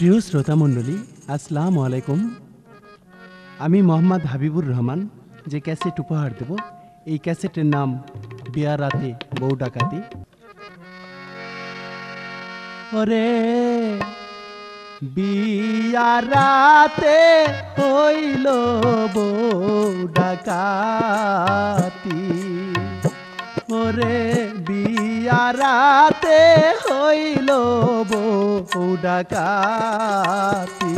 প্রিয় শ্রোতা মণ্ডলী, আসসালামু আলাইকুম। আমি মোহাম্মদ হাবিবুর রহমান যে ক্যাসেট উপহার দেব, এই ক্যাসেটের নাম বিয়া রাতে বউ ডাকাতি। ওরে বিয়া রাতে হইল বউ ডাকাতি, ওরে বিয়া রাতে হইল বউ ডাকাতি।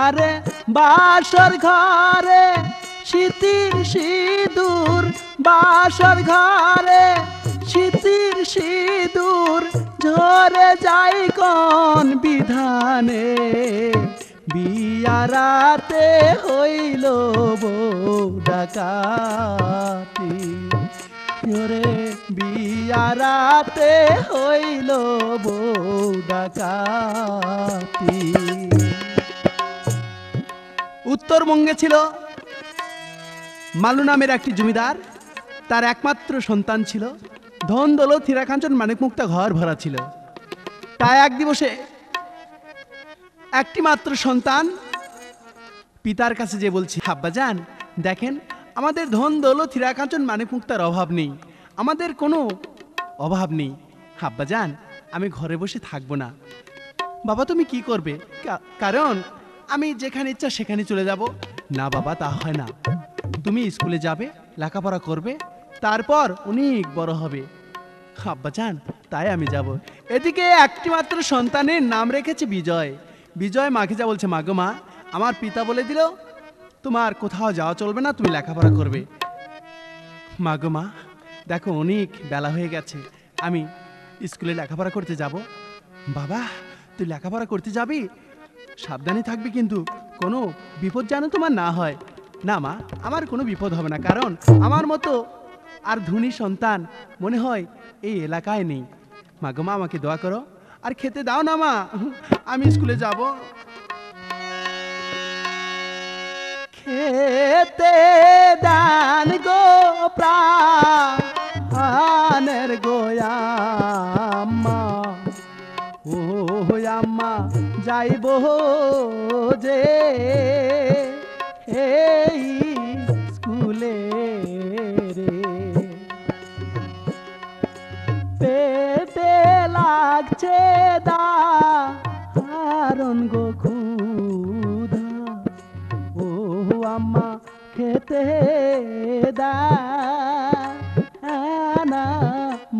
আরে বাসর ঘরে শীতির সিঁদুর, বাসর ঘরে শীতির সিঁদুর ঝরে যাই কোন বিধানে, বিয়া রাতে হইল বউ ডাকাতি, ওরে বিয়া রাতে হইল বউ ডাকাতি। উত্তরবঙ্গে ছিল মালু নামের একটি জমিদার, তার একমাত্র সন্তান ছিল। ধন দৌলত হীরা কাঞ্চন মানিক মুক্তা ঘর ভরা ছিল। তাই এক দিবসে একটি মাত্র সন্তান পিতার কাছে যে বলছে, আব্বাজান দেখেন, আমাদের ধন দৌলত হীরা কাঞ্চন মানিক মুক্তার অভাব নেই, আমাদের কোনো অভাব নেই। আব্বাজান আমি ঘরে বসে থাকবো না। বাবা তুমি কি করবে? কারণ আমি যেখানে ইচ্ছা সেখানে চলে যাব। না বাবা তা হয় না, তুমি স্কুলে যাবে, লেখাপড়া করবে, তারপর অনেক বড় হবে। আব্বাজান তাই আমি যাব। এদিকে একটি মাত্র সন্তানের নাম রেখেছে বিজয়। বিজয় মাকে যা বলছে, মাগো মা, আমার পিতা বলে দিল তোমার কোথাও যাওয়া চলবে না, তুমি লেখাপড়া করবে। মাগো মা দেখো অনেক বেলা হয়ে গেছে, আমি স্কুলে লেখাপড়া করতে যাব। বাবা তুই লেখাপড়া করতে যাবি, সাবধানে থাকবি, কিন্তু কোনো বিপদ যেন তোমার না হয়। না মা, আমার কোনো বিপদ হবে না, কারণ আমার মতো আর ধনী সন্তান মনে হয় এই এলাকায় নেই। মাগো মা আমাকে দোয়া করো, আর খেতে দাও না মা, আমি স্কুলে যাব। খেতে দান গো প্রাণের গোয়াম্মা, ও আম্মা যাইব যে এই স্কুলে রে, পেটে লাগছে দারুণ গো ক্ষুধা, ও আম্মা খেতে দানা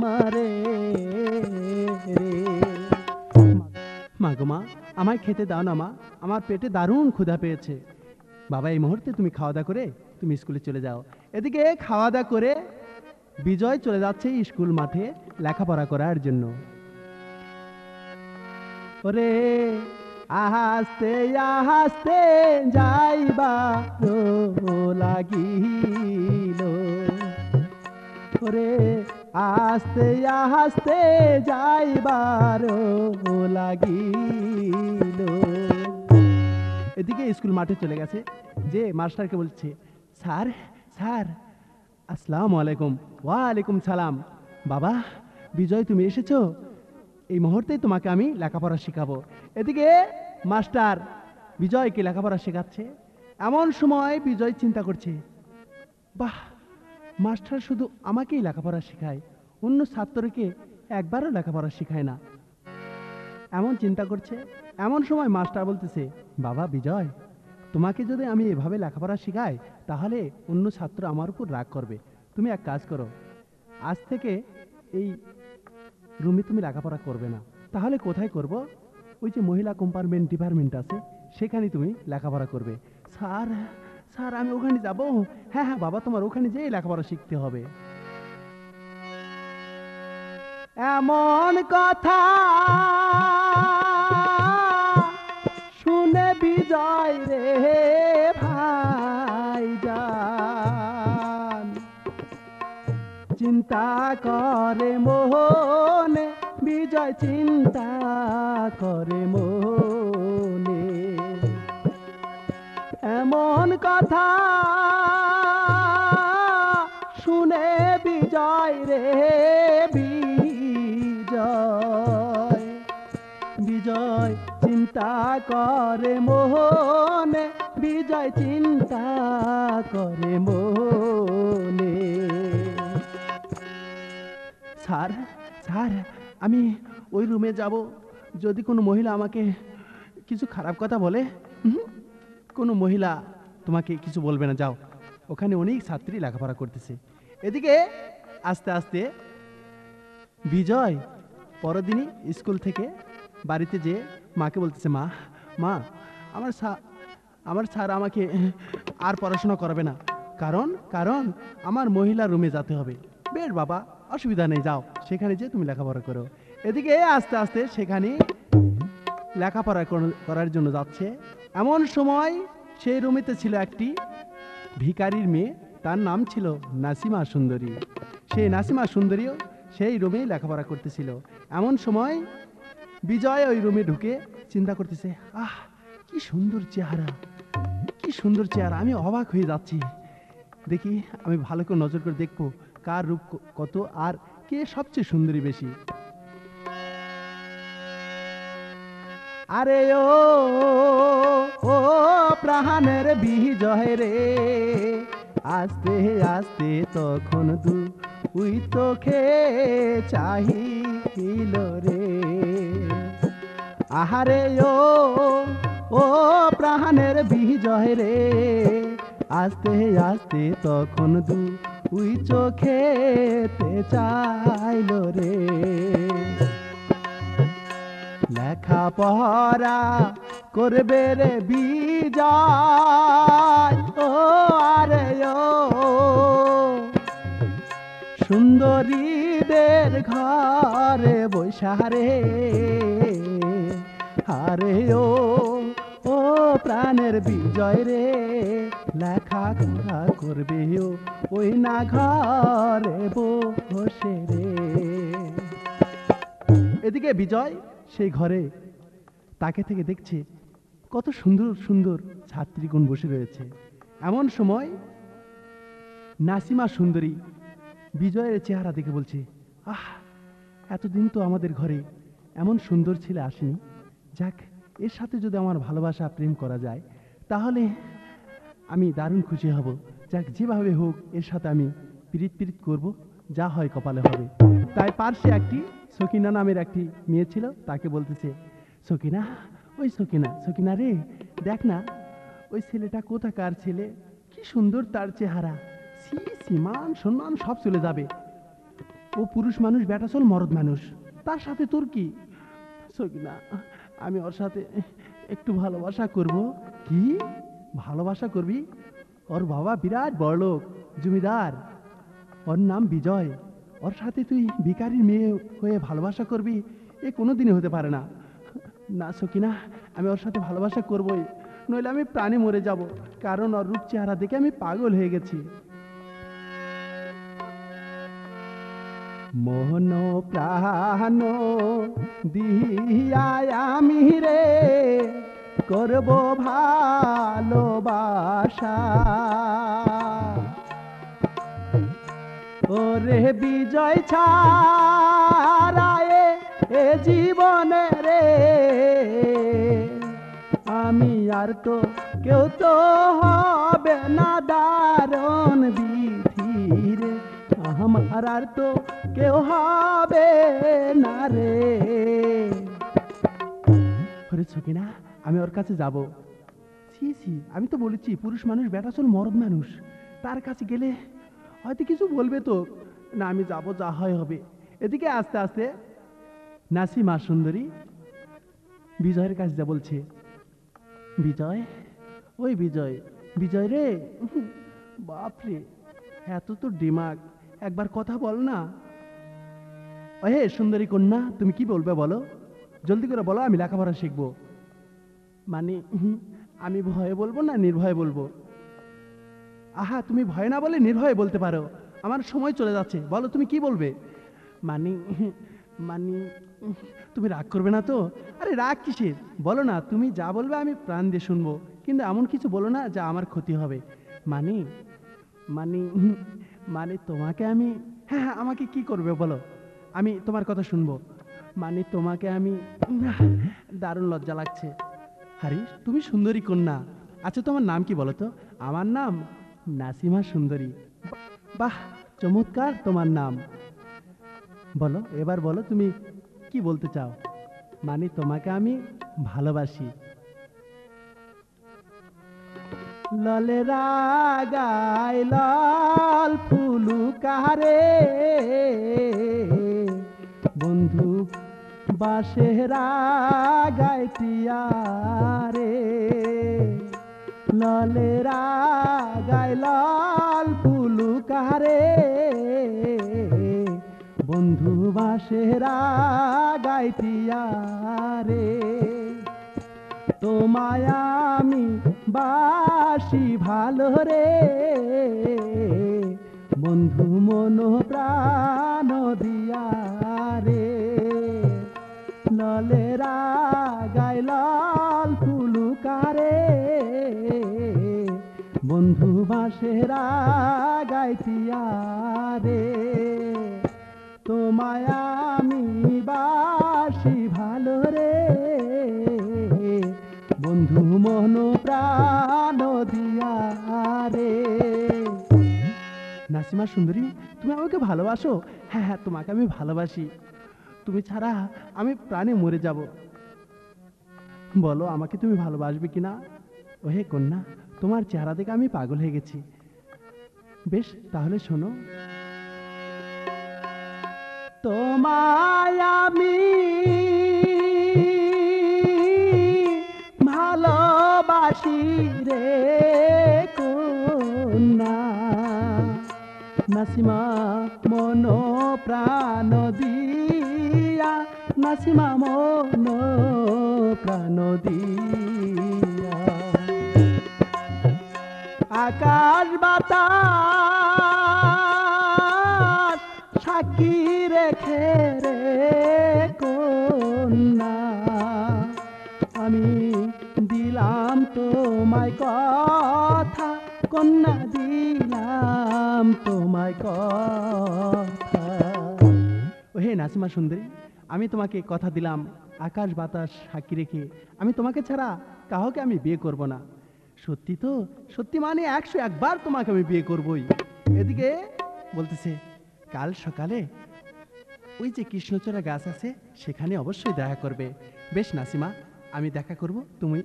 মারে রে। মাগো মা আমায় খেতে দাও না মা, আমার পেটে দারুণ ক্ষুধা পেয়েছে। বাবা এই মুহূর্তে তুমি খাওয়া দাওয়া করে তুমি স্কুলে চলে যাও। এদিকে খাওয়া দাওয়া করে বিজয় চলে যাচ্ছে স্কুল মাঠে লেখাপড়া করার জন্য। ওরে আস্তে আস্তে যাইবা লাগিল, ওরে আস্তে আস্তে যাইবার লাগিল। এদিকে স্কুল মাঠে চলে গেছে, যে মাস্টারকে বলছে, স্যার স্যার আসসালামু আলাইকুম। ওয়ালাইকুম সালাম। বাবা বিজয় তুমি এসেছো, এই মুহূর্তেই তোমাকে আমি লেখাপড়া শেখাবো। এদিকে মাস্টার বিজয়কে লেখাপড়া শেখাচ্ছে। এমন সময় বিজয় চিন্তা করছে, বাহ মাস্টার শুধু আমাকেই লেখাপড়া শেখায়, অন্য ছাত্রকে একবারও লেখাপড়া শেখায় না। এমন চিন্তা করছে, এমন সময় মাস্টার বলতেছে, বাবা বিজয় তোমাকে যদি আমি এভাবে লেখাপড়া শেখাই তাহলে অন্য ছাত্র আমার উপর রাগ করবে। তুমি এক কাজ করো, আজ থেকে এই রুমে তুমি লেখাপড়া করবে না। তাহলে কোথায় করব? ওই যে মহিলা কম্পার্টমেন্ট ডিপার্টমেন্ট আছে সেখানে তুমি লেখাপড়া করবে। স্যার স্যার আমি ওখানে যাব? হ্যাঁ হ্যাঁ বাবা তোমার ওখানে যেয়ে লেখাপড়া শিখতে হবে। এমন কথা শুনে বিজয় রে ভাইজান চিন্তা করে মনে, বিজয় চিন্তা করে মনে। এমন কথা শুনে বিজয় রে বিজয়, বিজয় চিন্তা করে মোহনে, বিজয় চিন্তা করে মোহনে। স্যার স্যার, আমি ওই রুমে যাব, যদি কোনো মহিলা আমাকে কিছু খারাপ কথা বলে। কোনো মহিলা তোমাকে কিছু বলবে না, যাও, ওখানে অনেক ছাত্রী লেখাপড়া করতেছে। এদিকে আস্তে আস্তে বিজয় পরদিনই স্কুল থেকে বাড়িতে যেয়ে মাকে বলতেছে, মা মা আমার স্যার আমাকে আর পড়াশোনা করাবে না, কারণ কারণ আমার মহিলা রুমে যেতে হবে। বেশ বাবা, অসুবিধা নেই, যাও, সেখানে যে তুমি লেখাপড়া করো। এদিকে আস্তে আস্তে সেখানে লেখাপড়া করার জন্য যাচ্ছে। এমন সময় সেই রুমেতে ছিল একটি ভিখারির মেয়ে, তার নাম ছিল নাসিমা সুন্দরী। সেই নাসিমা সুন্দরীও সেই রুমেই লেখাপড়া করতেছিল। এমন সময় বিজয় ওই রুমে ঢুকে চিন্তা করতেছে, আহ কি সুন্দর চেহারা, কি সুন্দর চেহারা, আমি অবাক হয়ে যাচ্ছি। দেখি, আমি ভালো করে নজর করে দেখবো কার রূপ কত আর কে সবচেয়ে সুন্দরী বেশি। আরে ও ও প্রাণের বিজয় রে, আস্তে আস্তে তখন দুই চোখে চাহিল রে। আহারে ও ও প্রাণের বিজয় রে, আস্তে আস্তে তখন দুই চোখে চাইল রে। লেখাপড়া করবে রে বিজয়, ও আরে ও সুন্দরীদের ঘরে বৈশারে। আরে ও ও প্রাণের বিজয় রে, লেখাপড়া করবে ওই না ঘরে বসে রে। এদিকে বিজয় সেই ঘরে তাকে থেকে দেখছে কত সুন্দর সুন্দর ছাত্রীগণ বসে রয়েছে। এমন সময় নাসিমা সুন্দরী বিজয়ের চেহারা দেখে বলছে, আহ এতদিন তো আমাদের ঘরে এমন সুন্দর ছেলে আসেনি, যাক, এর সাথে যদি আমার ভালোবাসা প্রেম করা যায় তাহলে আমি দারুণ খুশি হব। যাক, যেভাবে হোক এর সাথে আমি প্রীত করব, যা হয় কপালে হবে। তাই পার্শ্বে একটি সকিনা নামের একটি মেয়ে ছিল, তাকে বলতেছে, সকিনা, ওই সকিনা, সকিনা রে, দেখ না ওই ছেলেটা কোথাকার ছেলে, কি সুন্দর তার চেহারা, মান সম্মান সব চলে যাবে, ও পুরুষ মানুষ, বেটা চল মরদ মানুষ, তার সাথে তোর কি? সকিনা, আমি ওর সাথে একটু ভালোবাসা করব। কি ভালোবাসা করবি? ওর বাবা বিরাট বড়লোক, জমিদার, ওর নাম বিজয়, ওর সাথে তুই ভিখারির মেয়ে হয়ে ভালোবাসা করবি? এ কোনোদিনই হতে পারে না। না সকিনা, আমি ওর সাথে ভালোবাসা করবই, নইলে আমি প্রাণে মরে যাব, কারণ ওর রূপ চেহারা দেখে আমি পাগল হয়ে গেছি। মন প্রাণ দিয়া আমি রে করব ভালোবাসা, ওরে বিজয় ছাড়ায় এ জীবনে রে, আমি আর তো কেউ তো হবে না দারুণ বিধি রে, আমার আর তো কেউ হবে না রে। সকিনা, আমি ওর কাছে যাব। ছি, আমি তো বলেছি পুরুষ মানুষ, বেটা চল মরদ মানুষ, তার কাছে গেলে হয়তো কিছু বলবে তো। না, আমি যাব, যা হয় হবে। এদিকে আস্তে আস্তে নাসিমা সুন্দরী বিজয়ের কাছে যা বলছে, বিজয়, ওই বিজয়, বিজয় রে, বাপরে এত তো দিমাগ, একবার কথা বল না। হে সুন্দরী কন্যা, তুমি কি বলবে বলো, জলদি করে বলো, আমি লেখাপড়া শিখবো। মানে আমি ভয়ে বলবো না নির্ভয়ে বলবো? আহা, তুমি ভয় না বলে নির্ভয়ে বলতে পারো, আমার সময় চলে যাচ্ছে, বলো তুমি কি বলবে। মানে মানে তুমি রাগ করবে না তো? আরে রাগ কিসের, বলো না, তুমি যা বলবে আমি প্রাণ দিয়ে শুনবো, কিন্তু এমন কিছু বলো না যা আমার ক্ষতি হবে। মানে মানে মানে তোমাকে আমি, হ্যাঁ, আমাকে কি করবে বলো, আমি তোমার কথা শুনবো। মানে তোমাকে আমি দারুণ লজ্জা লাগছে। হারিস, তুমি সুন্দরী কন্যা। আচ্ছা, তোমার নাম কি বলো তো? আমার নাম নাসিমা সুন্দরী। বাহ, চমৎকার তোমার নাম। বলো, এবার বলো তুমি কি বলতে চাও। মানে তোমাকে আমি ভালোবাসি। ললে রাগায় লাল ফুলু কারে বন্ধু বাসে রাগায় টিয়ারে। ললে রাগায় লাল ফুলু কারে বন্ধু বাসে রাগায় টিয়ারে। তোমায় আমি বাসি ভালো রে বন্ধু মন প্রাণ দিয়া রে। ললে রাগায় লাল ফুলু কারে বন্ধু বাসে রাগায় টিয়ারে। তোমায় আমি বাসি ভালো রে বন্ধু মন প্রাণ দিয়া রে। নাসিমা সুন্দরী, তুমি আমাকে ভালোবাসো? হ্যাঁ হ্যাঁ, তোমাকে আমি ভালোবাসি। তুমি ছাড়া আমি প্রাণে মরে যাব। বলো, আমাকে তুমি ভালোবাসবে কিনা? ওহে কন্যা, তোমার চেহারা দেখে আমি পাগল হয়ে গেছি। বেশ, তাহলে শোনো। তোমায় আমি ভালোবাসি রে কন্যা, নাসিমা মন প্রাণ দিয়া, নাসিমা মন প্রাণ দিয়া। আকাশ বাতাস সাক্ষী রেখে রে কন্যা, আমি দিলাম তোমায় কথা কন্যা, দিলাম তোমায় কথা। ওহে নাসিমা সুন্দরী, আমি তোমাকে কথা দিলাম, আকাশ বাতাস সাক্ষী রেখে আমি তোমাকে ছাড়া কাউকে আমি বিয়ে করব না। সত্যি তো? সত্যি মানে 101 বার তোমাকে আমি বিয়ে করবই। এদিকে বলতেছে, কাল সকালে ওই যে কৃষ্ণচূড়া গাছ আছে সেখানে অবশ্যই দেখা করবে। বেশ নাসিমা, আমি দেখা করব, তুমি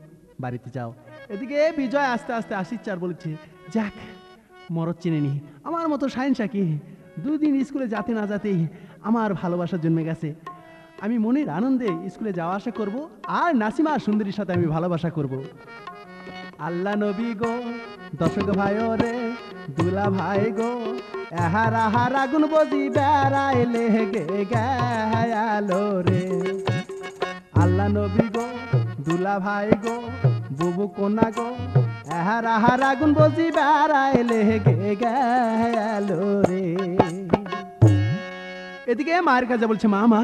বাড়িতে যাও। এদিকে বিজয় আস্তে আস্তে আসিচ্ছে আর বলছে, যাক, মরদ চিনে নি, আমার মতো সাইন্সা কি 2 দিন স্কুলে যেতে না যেতেই আমার ভালোবাসা জন্মে গেছে। আমি মনের আনন্দে স্কুলে যাওয়া আসা করব, আর নাসিমা সুন্দরীর সাথে আমি ভালোবাসা করব। আল্লাহ নবী গো, দর্শক ভাই রে, দুলা ভাই গো, এহার আহার আগুন বজি বেড়াইলে গে গেলো রে। আল্লাহ নবী গো, দুলা ভাই গো, বুবু কোনা গো, এহার আহার আগুন বজি বেড়াইলে গে গেলো রে। এদিকে মায়ের কাছে বলছে, মা মা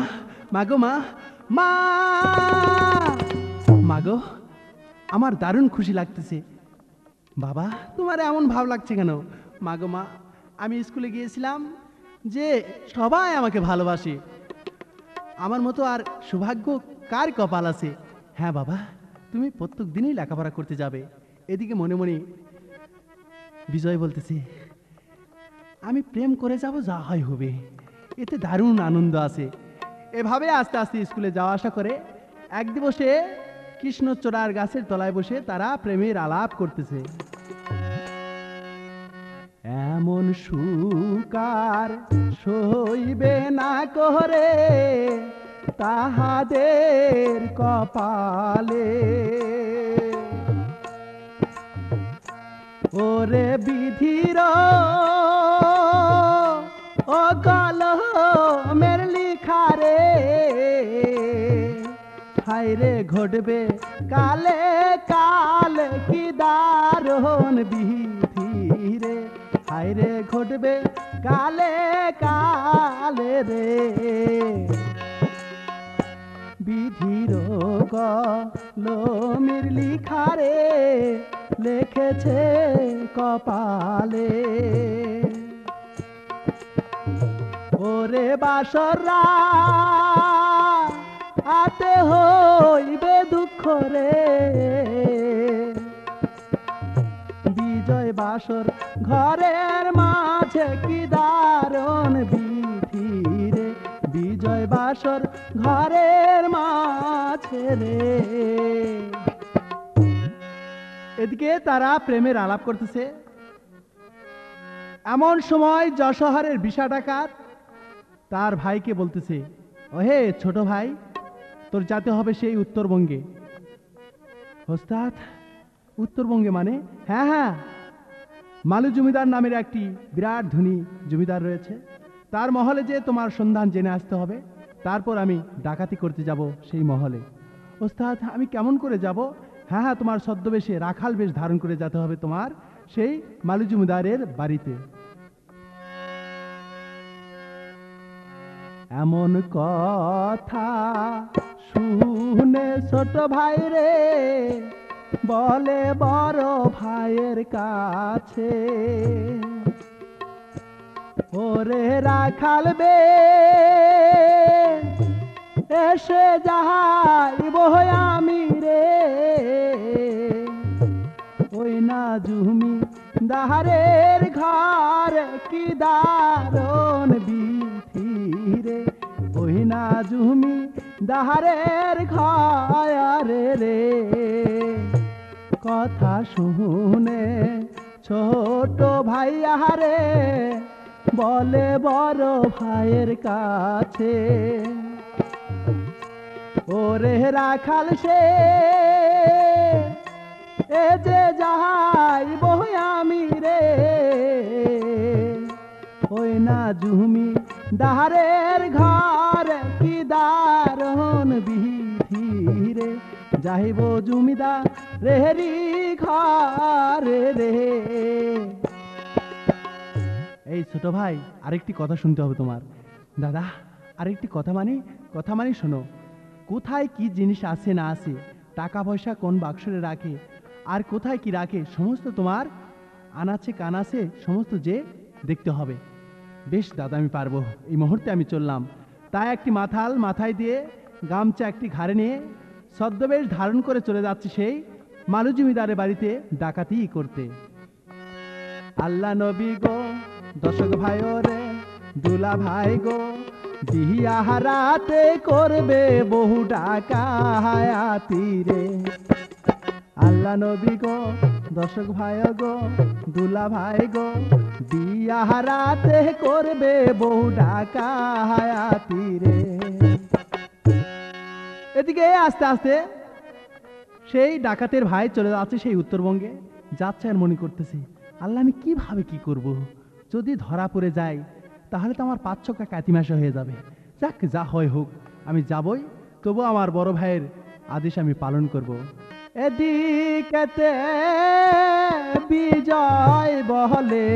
মা গো, মা মা মা গো, আমার দারুণ খুশি লাগতেছে। বাবা, তোমার এমন ভাব লাগছে কেন? মা গো মা, আমি স্কুলে গিয়েছিলাম যে সবাই আমাকে ভালোবাসে, আমার মতো আর সৌভাগ্য কার কপাল আছে? হ্যাঁ বাবা, তুমি প্রত্যেক দিনই লেখাপড়া করতে যাবে। এদিকে মনে মনে বিজয় বলতেছে, আমি প্রেম করে যাব, যা হয় হবে, এতে দারুণ আনন্দ আছে। এভাবে আস্তে আস্তে স্কুলে যাওয়া আসা করে এক দিবসে কৃষ্ণচূড়ার গাছের তলায় বসে তারা প্রেমের আলাপ করতেছে। এমন সুকার সইবে না করে তাহাদের কপালে, ওরে বিধির ও কলমের লিখারে, হায়রে ঘটবে কালে কালে কি দারুণ বিধি রে, হায়রে ঘটবে কালে কালে রে। বিধির কলমের লিখারে লিখেছে কপালে, ওরে বাসরা আতে হইবে দুঃখ রে। বিজয় বাসর ঘরের মাঝে কি দারুণ বিধি রে, বিজয় বাসর ঘরের মাঝে রে। এদিকে তারা প্রেমের আলাপ করতেছে। এমন সময় যশোহরের বিশা ডাকাত তার ভাইকে বলতেছে, ওহে ছোট ভাই, তোর যেতে হবে সেই উত্তরবঙ্গে। ওস্তাদ, উত্তরবঙ্গে মানে? হ্যাঁ হ্যাঁ, মালু জমিদার নামের একটি বিরাট ধনী জমিদার রয়েছে, তার মহলে যে তোমার সন্ধান জেনে আসতে হবে, তারপর আমি ডাকাতি করতে যাব সেই মহলে। ওস্তাদ, আমি কেমন করে যাব? হ্যাঁ হ্যাঁ, তোমার ছদ্মবেশে রাখাল বেশ ধারণ করে যেতে হবে তোমার সেই মালু জমিদারের বাড়িতে। এমন কথা শুনে ছোট ভাই রে বলে বড় ভাইয়ের কাছে, ওরে রাখাল বে এসে যাইব আমি রে, ওই না জুমি দাহারের ঘর কি দারুণ বিধি রে, ওই না জুমি দাহারের ঘর রে। কথা শুনে ছোট ভাই আহারে বলে বড় ভাইয়ের কাছে, ওরে রাখাল সে এ যে যাইব আমি রে, ওই না জুমি দাহারের ঘর কি দারুণ বিধি রে, যাইব জমিদার রেহরি ঘর রে। এই ছোট ভাই, আরেকটি কথা শুনতে হবে তোমার। দাদা, আরেকটি কথা মানে শোনো। কোথায় কি জিনিস আছে না আছে, টাকা পয়সা কোন বাক্সরে রাখে আর কোথায় কি রাখে, সমস্ত তোমার আনাচে কানাচে সমস্ত যে দেখতে হবে। বেশ দাদা, আমি পারবো, এই মুহূর্তে আমি চললাম। তাই একটি মাথাল মাথায় দিয়ে গামছা একটি ঘাড়ে নিয়ে ছদ্মবেশ ধারণ করে চলে যাচ্ছে সেই মালু জমিদারের বাড়িতে ডাকাতি করতে। আল্লাহ নবী গো, দর্শক ভাই রে, দুলা ভাই গো, বিয়া হারাতে করবে বহু ডাকাতি রে। আল্লাহ নবী গো, দর্শক ভাই গো, দুলা ভাই গো, বিয়া হারাতে করবে বহু ডাকাতি রে। এদিকে আস্তে আস্তে সেই ডাকাতের ভাই চলে যাচ্ছে সেই উত্তরবঙ্গে, যাচ্ছে আর মনে করতেছে, আল্লাহ আমি কিভাবে কি করব, যদি ধরা পড়ে যাই তাহলে তো আমার ৫ কাতিমাসা হয়ে যাবে। যাক, যা হয় হোক, আমি যাবই, তবু আমার বড় ভাইয়ের আদেশ আমি পালন করব। এদিকেতে বিজয় বহলে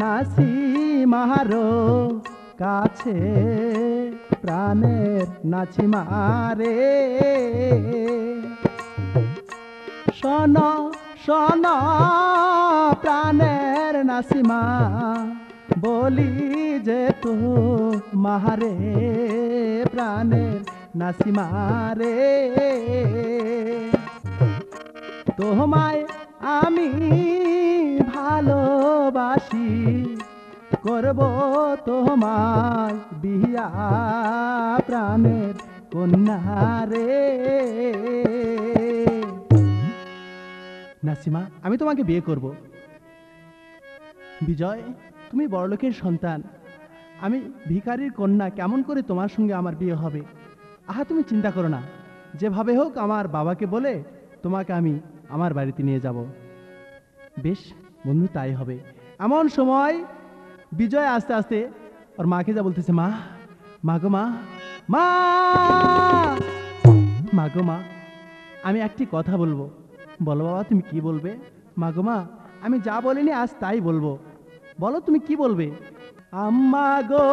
নাসি মাহারো কাছে প্রাণের নাচি মারে, শোন শোন প্রাণের নাসিমা বলি যে তো মাহারে, প্রাণের নাসিমা রে, তোমায় আমি ভালোবাসি, করব তোমায় বিয়া প্রাণের কন্যা রে। নাসিমা, আমি তোমাকে বিয়ে করব। বিজয়, তুমি বড়লোকের সন্তান, আমি ভিখারির কন্যা, কেমন করে তোমার সঙ্গে আমার বিয়ে হবে? আহা, তুমি চিন্তা করো না, যেভাবে হোক আমার বাবাকে বলে তোমাকে আমি আমার বাড়িতে নিয়ে যাব। বেশ বন্ধু, তাই হবে। এমন সময় বিজয় আস্তে আস্তে ওর মাকে যা বলতেছে, মা, মা গো মা, মা, মা গো মা, আমি একটি কথা বলবো। বলো বাবা, তুমি কি বলবে? মা গো মা, আমি যা বলিনি আজ তাই বলবো। বলো তুমি কি বলবে? আম্মা গো,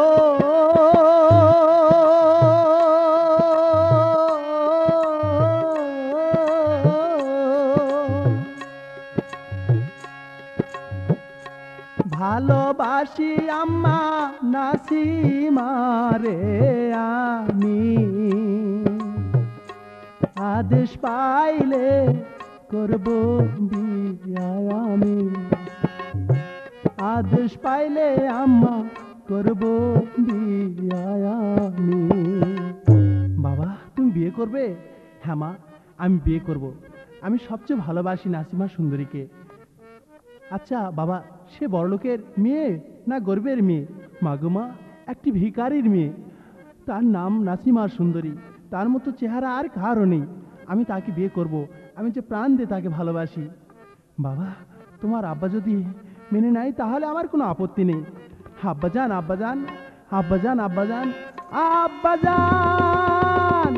ভালোবাসি আম্মা নাসিমা রে আমি। আদেশ পাইলে করব বিয়া আমি, আদেশ পাইলে আম্মা করব বিয়া আমি। বাবা তুমি বিয়ে করবে? হ্যাঁ মা আমি বিয়ে করব। আমি সবচেয়ে ভালোবাসি নাসিমা সুন্দরীকে। আচ্ছা বাবা সে বড়লোকের মেয়ে না গরিবের মেয়ে? মাগো মা একটি ভিখারির মেয়ে, তার নাম নাসিমা সুন্দরী, তার মতো চেহারা আর কারও নেই। আমি তাকে বিয়ে করব, আমি যে প্রাণ দিয়ে তাকে ভালোবাসি। বাবা তোমার আব্বা যদি মেনে নেয় তাহলে আমার কোনো আপত্তি নেই। আব্বাজান আব্বাজান আব্বাজান আব্বাজান আব্বাজান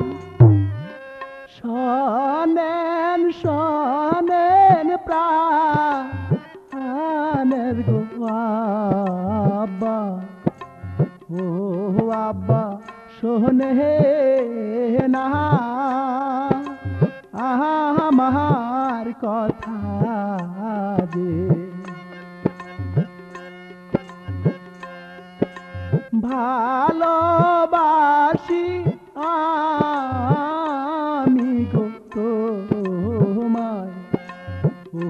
শোনেন শোনেন প্রাণের গো আব্বা, ও আব্বা শোনে না আমার কথা যে, ভালোবাসি আমি গো তোমায়, ও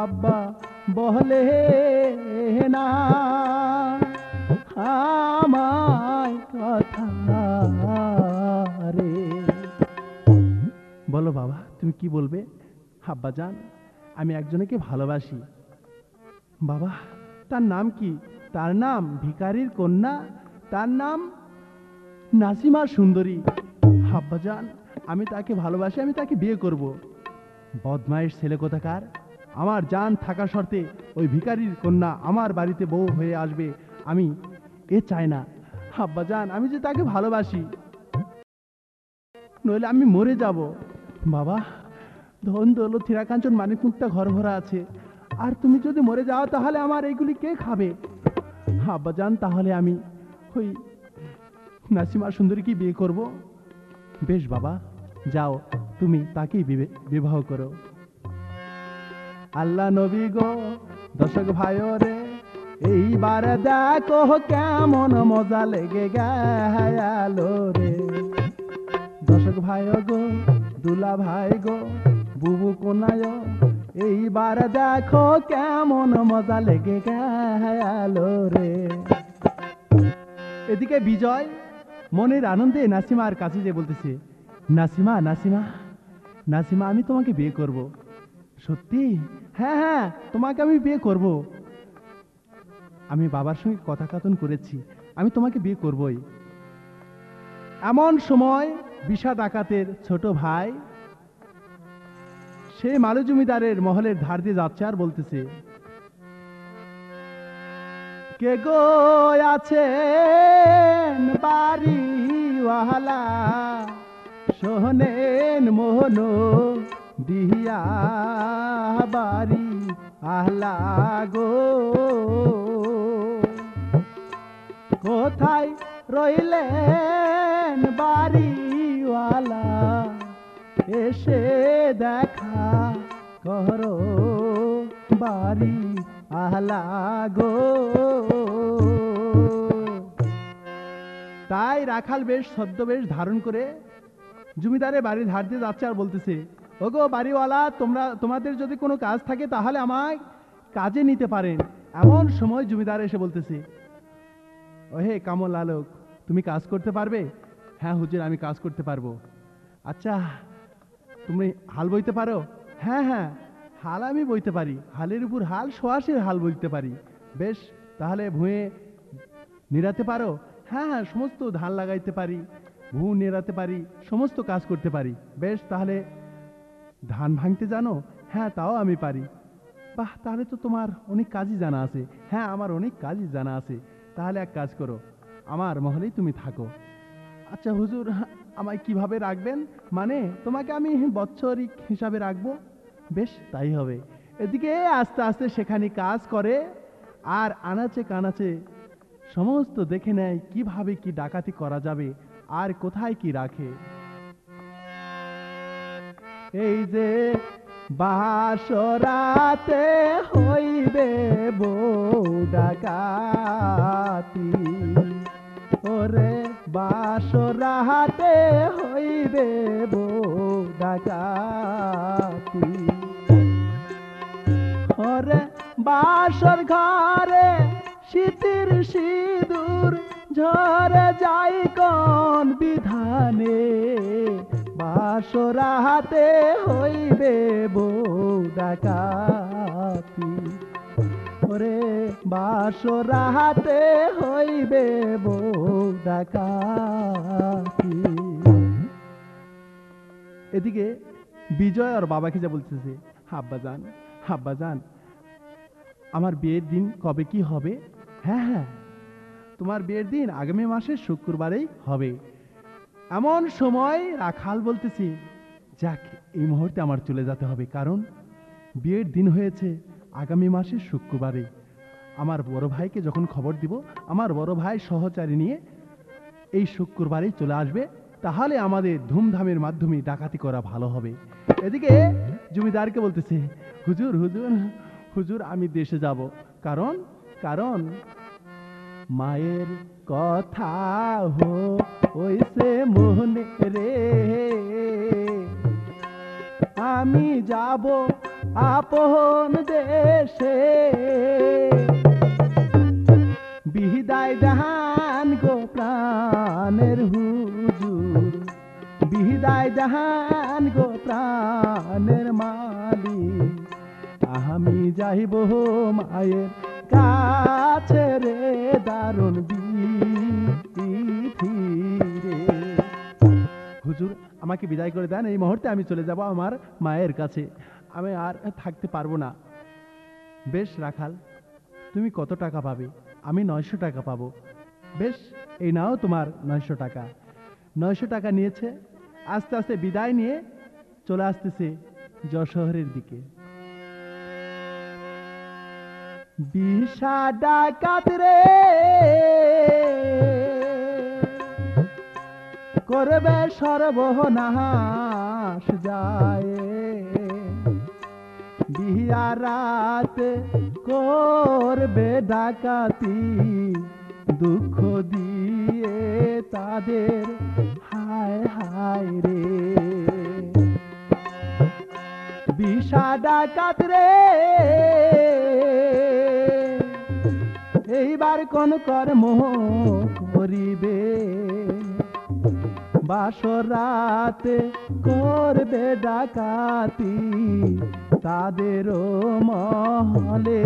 আব্বা বলে না আমায় কথা রে। বলো বাবা তুমি কি বলবে? আব্বা জান আমি একজনকে ভালোবাসি। বাবা তার নাম কি? তার নাম ভিখারির কন্যা, তার নাম নাসিমা সুন্দরী। আব্বাজান আমি তাকে ভালোবাসি, আমি তাকে বিয়ে করব। বদমাইশ ছেলে কোথাকার, আমার জান থাকা শর্তে ওই ভিখারির কন্যা আমার বাড়িতে বউ হয়ে আসবে, আমি এ চাই না। আব্বাজান আমি যে তাকে ভালোবাসি, নইলে আমি মরে যাব। বাবা ধন দৌলত হীরা কাঞ্চন মানিক মুক্তা ঘর ভরা আছে, আর তুমি যদি মরে যাও তাহলে আমার এইগুলি কে খাবে? আব্বাজান তাহলে আমি ওই নাসিমা সুন্দরীকে বিয়ে করব। বেশ বাবা যাও তুমি তাকেই বিবাহ করো। আল্লাহ নবী গো দর্শক ভাই রে, এইবার দেখো কেমন মজা লেগে গেল রে। দর্শক ভাই গো দুলা ভাই গো বুবু কোনায়, এইবার দেখো কেমন মজা লেগে গেল রে। এদিকে বিজয় মনের আনন্দে নাসিমার কাছে যে বলতেছে, নাসিমা নাসিমা নাসিমা আমি তোমাকে বিয়ে করব। সত্যি? হ্যাঁ হ্যাঁ তোমাকে আমি বিয়ে করব। আমি বাবার সঙ্গে কথা কাতন করেছি, আমি তোমাকে বিয়ে করবই। এমন সময় বিষা ডাকাতের ছোট ভাই সে মালু জমিদারের মহলের ধার দিয়ে যাচ্ছে আর বলতেছে, কে গো আছেন বাড়িওয়ালা, শোনেন মোহন দিয়া বাড়ি আহলা গো, কোথায় রইলেন বাড়িওয়ালা, এসে দেখা করো বাড়ি আহলা গো। তাই রাখাল বেশ ছদ্মবেশ ধারণ করে জমিদারের বাড়ির ধার দিয়ে যাচ্ছে আর বলতেছে, ওগো বাড়িওয়ালা তোমাদের যদি কোনো কাজ থাকে তাহলে আমায় কাজে নিতে পারেন। এমন সময় জমিদার এসে বলতেছে, ওহে কামল আলোক তুমি কাজ করতে পারবে? হ্যাঁ হুজুর আমি কাজ করতে পারবো। আচ্ছা তুমি হাল বইতে পারো? হ্যাঁ হ্যাঁ হাল আমি বইতে পারি, হালের উপর হাল সোয়াশের হাল বইতে পারি। বেশ তাহলে ভুঁয়ে নিড়াতে পারো? হ্যাঁ হ্যাঁ সমস্ত ধান লাগাইতে পারি, ভূ নিড়াতে পারি, সমস্ত কাজ করতে পারি। বেশ তাহলে ধান ভাঙতে জানো? হ্যাঁ তাও আমি পারি। বাহ তাহলে তো তোমার অনেক কাজই জানা আছে। হ্যাঁ আমার অনেক কাজই জানা আছে। তাহলে এক কাজ করো, আমার মহলেই তুমি থাকো। আচ্ছা হুজুর আমায় কিভাবে রাখবেন? মানে তোমাকে আমি বৎসরিক হিসাবে রাখবো। বেশ তাই হবে। এদিকে আস্তে আস্তে সেখানে কাজ করে আর আনাচে কানাচে সমস্ত দেখে নেয় কিভাবে কি ডাকাতি করা যাবে আর কোথায় কি রাখে। এই যে বাসরাতে হইবে বউ ডাকাতি, ওরে বাসরাহাতে হইবে বউ ডাকাতি। ওরে বাসর ঘরে শীতের সিঁদুর ঝরে যাই কোন বিধানে, বাসরাহাতে হইবে বউ ডাকাতি। ওরে বাসরাহাতে হইবে বউ ডাকাতি। এদিকে বিজয় আর বাবাকে যা বলতেছে, আব্বাজান আব্বাজান আমার বিয়ের দিন কবে কি হবে? হ্যাঁ হ্যাঁ, তোমার বিয়ের দিন আগামী মাসের শুক্রবারেই হবে। এমন সময় রাখাল বলতেছি, যাক এই মুহূর্তে আমার চলে যেতে হবে, কারণ বিয়ের দিন হয়েছে আগামী মাসের শুক্রবারে। আমার বড় ভাইকে যখন খবর দিব, আমার বড় ভাই সহচারী নিয়ে এই শুক্রবারেই চলে আসবে, তাহলে আমাদের ধুমধামের মাধ্যমে ডাকাতি করা ভালো হবে। এদিকে জমিদারকে বলতেছে, হুজুর হুজুর হুজুর আমি দেশে যাব, কারণ কারণ মায়ের কথা হইছে মনে রে, আমি যাব আপন দেশে। বিদায় জাহান গো প্রাণের হুজুর, বিদায় জাহান গো প্রাণের মালিক, আমি যাইব মায়ের কাছে রে দারুণ বিধি রে। হুজুর আমাকে বিদায় করে দেন, এই মুহূর্তে আমি চলে যাব আমার মায়ের কাছে, আমি আর থাকতে পারবো না। বেশ রাখাল, তুমি কত টাকা পাবে? আমি 900 টাকা পাবো। বেশ, এই নাও তোমার 900 টাকা। 900 টাকা নিয়েছে, আস্তে আস্তে বিদায় নিয়ে চলে আসতেছে যশোহরের দিকে। বিশা ডাকাত রে করবে সর্বনাশ যায়, বিয়া রাতে করবে ডাকাতি, দুঃখ দিয়ে তাদের হায় হায় রে। বিশা ডাকাত রে এইবার কোন কর্ম করিবে, বাসরাতে করবে ডাকাতি, তাদেরও মহলে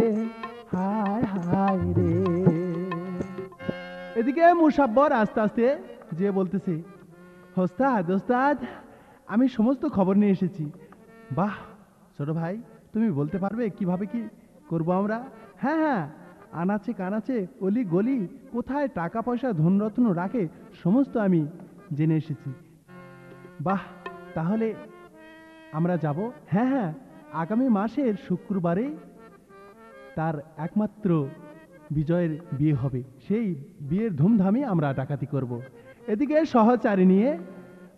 হায় হায় রে। এদিকে মুসাব্বর আস্তে আস্তে যে বলতেছে, ওস্তাদ ওস্তাদ আমি সমস্ত খবর নিয়ে এসেছি। বাহ ছোট ভাই, তুমি বলতে পারবে কিভাবে কি করব আমরা? হ্যাঁ হ্যাঁ, আনাচে কানাচে অলি গলি কোথায় টাকা পয়সা ধনরত্ন রাখে সমস্ত আমি জেনে এসেছি। বাহ, তাহলে আমরা যাব। হ্যাঁ হ্যাঁ, আগামী মাসের শুক্রবারে তার একমাত্র বিজয়ের বিয়ে হবে, সেই বিয়ের ধুমধামে আমরা ডাকাতি করব। এদিকে সহচারী নিয়ে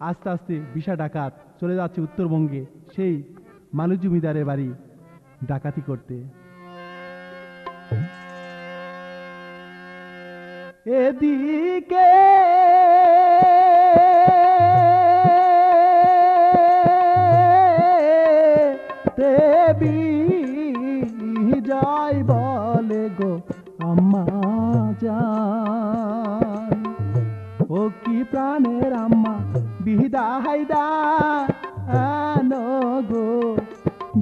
আস্তে আস্তে বিশা ডাকাত চলে যাচ্ছে উত্তরবঙ্গে সেই মানু জমিদারের বাড়ি ডাকাতি করতে। এদিকে বিজয় বলে গো আম্মা জান, ও কি প্রাণের আম্মা বিদায় দান গো,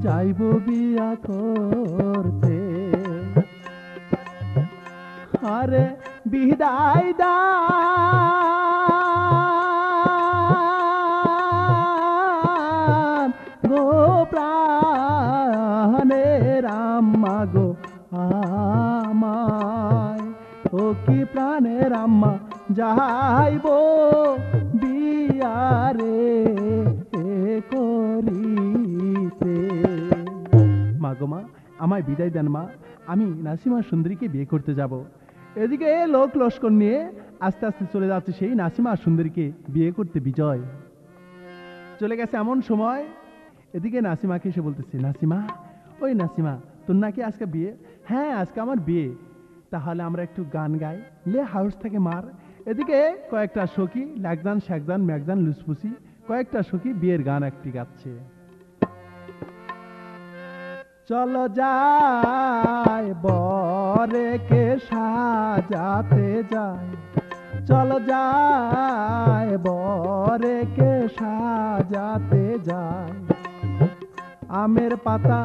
যাইব বিয়া করতে। আরে বিদায় দান গো প্রাণের আম্মা গো আমায়, ও কি প্রাণের আম্মা যাইব বিয়ারে করিতে। মা গো মা, আমায় বিদায় দেন মা, আমি নাসিমা সুন্দরীকে বিয়ে করতে যাব। এদিকে লোক লস্কর নিয়ে আস্তে আস্তে চলে যাচ্ছে সেই নাসিমা সুন্দরীকে বিয়ে করতে বিজয়। চলে গেছে এমন সময় এদিকে নাসিমাকে এসে বলতেছে, নাসিমা ওই নাসিমা তোর নাকি আজকে বিয়ে? হ্যাঁ আজকে আমার বিয়ে। তাহলে আমরা একটু গান গাই, লে হাউস থেকে মার। এদিকে কয়েকটা সখী ল্যাকদান শ্যাকদান ম্যাকদান লুসপুসি কয়েকটা সখী বিয়ের গান একটি গাচ্ছে। চলো যাই বরেকে সাজাতে যাই, চলো যাই বরেকে সাজাতে যাই। আমের পাতা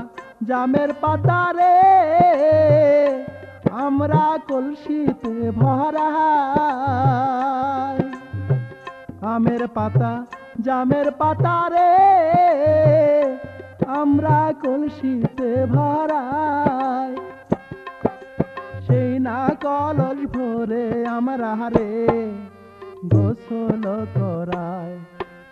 জামের পাতা রে আমরা কলসিতে ভরাই। আমের পাতা জামের পাতা রে আমরা কলসিতে ভরাই। সেই না কলস ভরে আমরা রে গোসল করাই।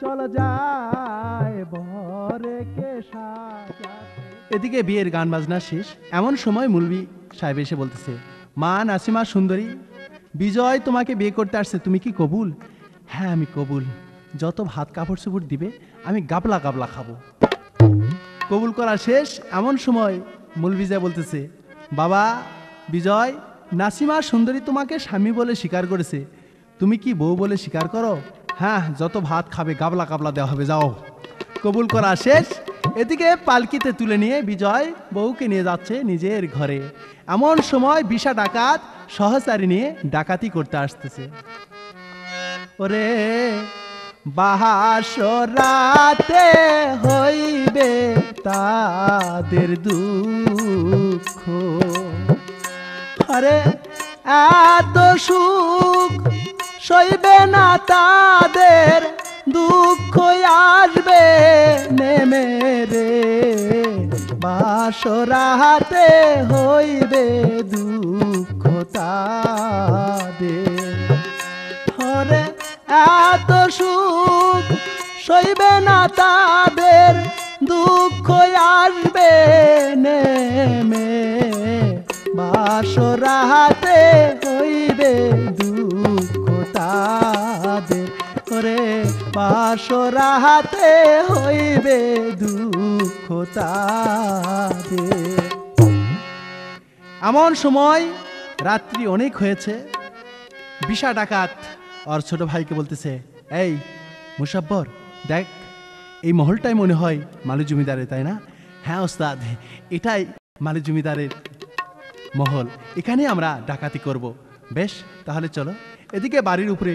চলো যাই বরেকে সাজাতে। এদিকে বিয়ের গান বাজনা শেষ। এমন সময় মুলবি সাহেব এসে বলতেছে, মা নাসিমা সুন্দরী, বিজয় তোমাকে বিয়ে করতে আসছে, তুমি কি কবুল? হ্যাঁ আমি কবুল, যত ভাত কাপড় চোপড় দিবে আমি গাবলা গাবলা খাবো। কবুল করা শেষ। এমন সময় মুলবিজা বলতেছে, বাবা বিজয়, নাসিমা সুন্দরী তোমাকে স্বামী বলে স্বীকার করেছে, তুমি কি বউ বলে স্বীকার করো? হ্যাঁ, যত ভাত খাবে গাবলা গাবলা দেওয়া হবে, যাও। কবুল করা শেষ। এদিকে পালকিতে তুলে নিয়ে বিজয় বউকে নিয়ে যাচ্ছে নিজের ঘরে। এমন সময় বিশা ডাকাত সহচারী নিয়ে ডাকাতি করতে আসতেছে। ওরে বাহাসরাতে হইবে তাদের দুঃখ, আরে এত সুখ সইবে না তাদের, দুঃখ আসবে নেমে রে। বাসরাতে হইবে দুঃখ তাদের, ওরে এত সুখ সইবে না তাদের, দুঃখ আসবে নেমে। বাসরাতে হইবে দুঃখ তাদের, ওরে বাসরাতে হইবে দুঃখ তাদের। এমন সময় রাত্রি অনেক হয়েছে। বিশা ডাকাত আর ছোট ভাইকে বলতেছে, এই মুসাব্বর দেখ, এই মহলটাই মনে হয় মালু জমিদারের, তাই না? হ্যাঁ ওস্তাদ, এটাই মালু জমিদারের মহল, এখানে আমরা ডাকাতি করব। বেশ তাহলে চলো। এদিকে বাড়ির উপরে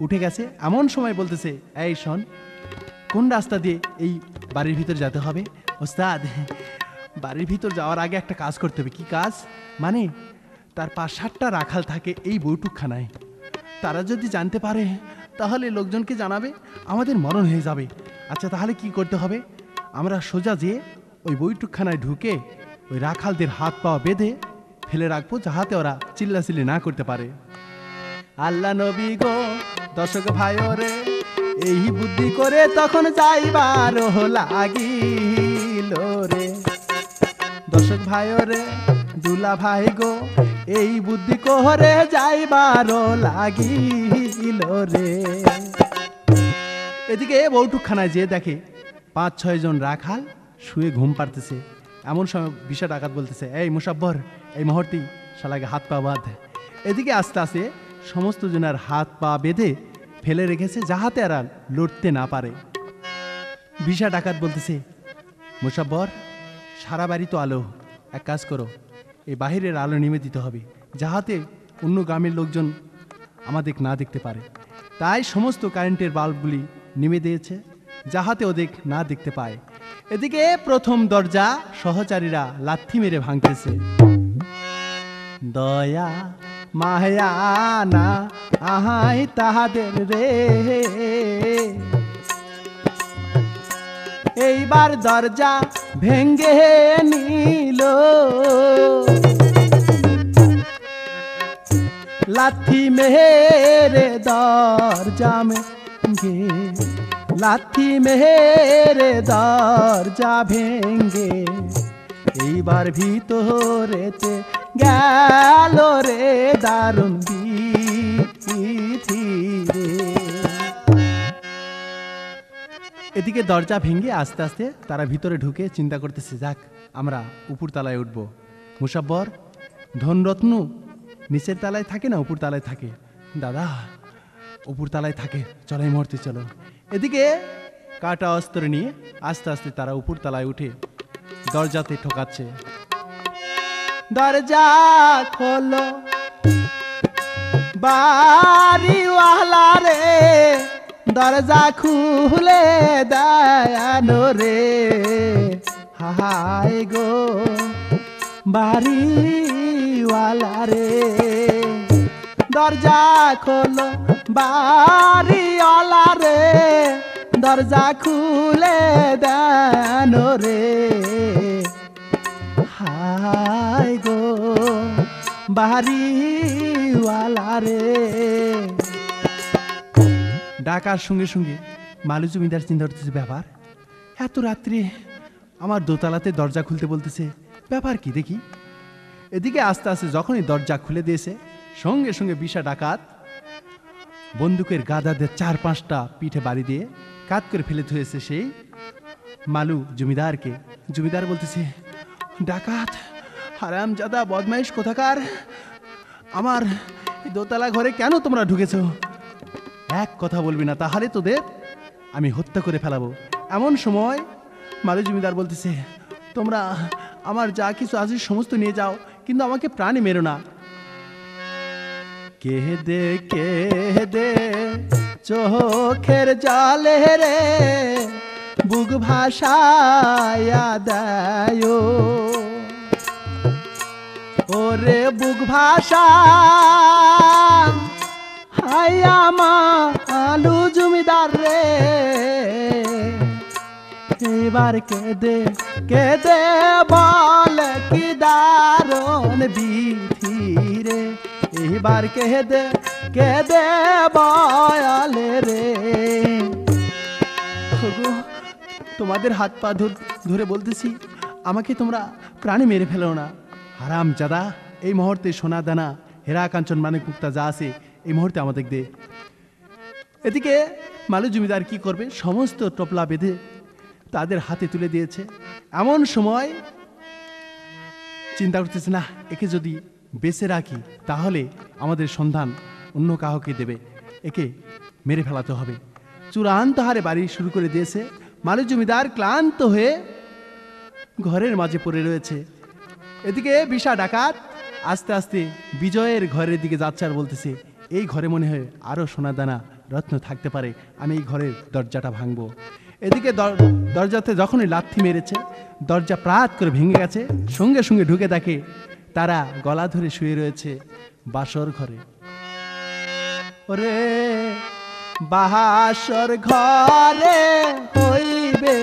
উঠে গেছে। এমন সময় বলতেছে, এই শোন, কোন রাস্তা দিয়ে এই বাড়ির ভিতর যেতে হবে? ওস্তাদ বাড়ির ভিতর যাওয়ার আগে একটা কাজ করতে হবে। কি কাজ? মানে তার 5-7টা রাখাল থাকে এই বৈঠকখানায়, তারা যদি জানতে পারে তাহলে লোকজনকে জানাবে, আমাদের মরণ হয়ে যাবে। আচ্ছা তাহলে কি করতে হবে? আমরা সোজা যেয়ে ওই বৈঠকখানায় ঢুকে ওই রাখালদের হাত পা বেঁধে ফেলে রাখবো, যাহাতে ওরা চিল্লাচিল্লি না করতে পারে। আল্লাহ নবী গো দর্শক ভাই রে, এই বুদ্ধি করে তখন যাইবার লাগিল রে। দর্শক ভাই রে, দুলা ভাই গো, এই বুদ্ধি করে যাইবার লাগিল রে। এদিকে বৌঠুকখানায় যেয়ে দেখে 5-6 জন রাখাল শুয়ে ঘুম পাড়তেছে। এমন সময় বিশা ডাকাত বলতেছে, এই মুসাব্বর, এই মুহূর্তে শালাকে হাত পা বাঁধ। এদিকে আস্তে আস্তে সমস্ত জনের হাত পা বেঁধে ফেলে রেখেছে, যাহাতে এরা লড়তে না পারে। বিশা ডাকাত বলতেছে, মুসাব্বর, সারা বাড়ি তো আলো, এক কাজ করো, এই বাহিরের আলো নিমে দিতে হবে, যাহাতে অন্য গ্রামের লোকজন আমাদের না দেখতে পারে। তাই সমস্ত কারেন্টের বাল্বগুলি নিমে দিয়েছে, যাহাতে ওদের না দেখতে পায়। এদিকে প্রথম দরজা সহচারীরা লাথি মেরে ভাঙতেছে। দয়া মায়া না আহাই তাহাদের রে, এইবার দরজা ভেঙ্গে নিল, লাথি মেরে দরজা ভেঙ্গে, লাথি মেরে দরজা ভেঙ্গে, এইবার ভিতরেতে গেল রে দারুণ বিধি রে। এদিকে দরজা ভেঙে আস্তে আস্তে তারা ভিতরে ঢুকে চিন্তা করতেছে, যাক আমরা উপর তলায় উঠব। মুসাব্বর, ধনরত্ন নিচের তলায় থাকে না উপর তলায় থাকে? দাদা উপর তলায় থাকে। চলো এই মুহূর্তে চলো। এদিকে কাটা অস্ত্র নিয়ে আস্তে আস্তে তারা উপর তলায় উঠে দরজাতে ঠোকাচ্ছে। দরজা খোলো বাড়িওয়ালা রে, দরজা খুলে দয়ানো রে। হায় গো বাড়িওয়ালা রে, দরজা খোলো বাড়িওয়ালা রে, দরজা খুলে দয়ানো রে। হায় গো বাড়িওয়ালা রে। ডাকার সঙ্গে সঙ্গে মালু জমিদার চিন্তা করতেছে, ব্যাপার এত রাত্রে আমার দোতলাতে দরজা খুলতে বলতেছে, ব্যাপার কি দেখি। এদিকে আস্তে আস্তে যখনই দরজা খুলে দিয়েছে, সঙ্গে সঙ্গে বিশা ডাকাত বন্দুকের গাদাদের 4-5টা পিঠে বাড়ি দিয়ে কাত করে ফেলে ধুয়েছে সেই মালু জমিদারকে। জমিদার বলতেছে, ডাকাত হারামজাদা বদমাইশ কোথাকার, আমার দোতলা ঘরে কেন তোমরা ঢুকেছো? এক কথা বলবি না, তাহলে তোদের আমি হত্যা করে ফেলাবো। এমন সময় মালু জমিদার বলতেছে, তোমরা আমার যা কিছু আছে সমস্ত নিয়ে যাও, কিন্তু আমাকে প্রাণে মেরো না। কেঁদে কেঁদে চোখের জলে রে বুক ভাসায়া দেয়, ওরে বুক ভাষা হায়া মালু জমিদার রে। এবার কেঁদে কেঁদে বল কি দারুণ বিধি রে, এবার কেঁদে কেঁদে বলে রে। তোমাদের হাত পা ধরে বলতেছি, আমাকে তোমরা প্রাণে মেরে ফেলো না। হারামজাদা, এই মুহূর্তে সোনা দানা হীরা কাঞ্চন মানিক মুক্তা যা আছে এই মুহূর্তে আমাদের দে। এদিকে মালু জমিদার কি করবে, সমস্ত টপলা বেঁধে তাদের হাতে তুলে দিয়েছে। এমন সময় চিন্তা করতেছে, না একে যদি বেঁচে রাখি তাহলে আমাদের সন্ধান অন্য কাউকে দেবে, একে মেরে ফেলাতে হবে। চূড়ান্ত হারে বাড়ি শুরু করে দিয়েছে। মালু জমিদার ক্লান্ত হয়ে ঘরের মাঝে পড়ে রয়েছে। এদিকে বিশা ডাকাত আস্তে আস্তে বিজয়ের ঘরের দিকে যাচ্ছে আর বলতেছে, এই ঘরে মনে হয় আরো সোনাদানা রত্ন থাকতে পারে, আমি এই ঘরের দরজাটা ভাঙবো। এদিকে দরজাতে যখনই লাথি মেরেছে, দরজা প্রাত করে ভেঙে গেছে। সঙ্গে সঙ্গে ঢুকে দেখে তারা গলা ধরে শুয়ে রয়েছে বাসর ঘরে। ওরে বাসর ঘরে হইবে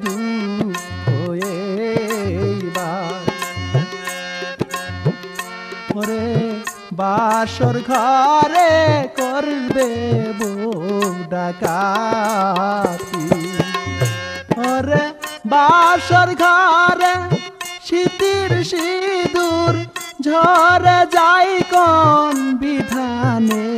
দুঃখ এইবার, ওরে বাসর ঘরে করবে বউ ডাকাতি, ওরে বাসর ঘরে শীতির সিঁদুর ঝরে যাই কোন বিধানে,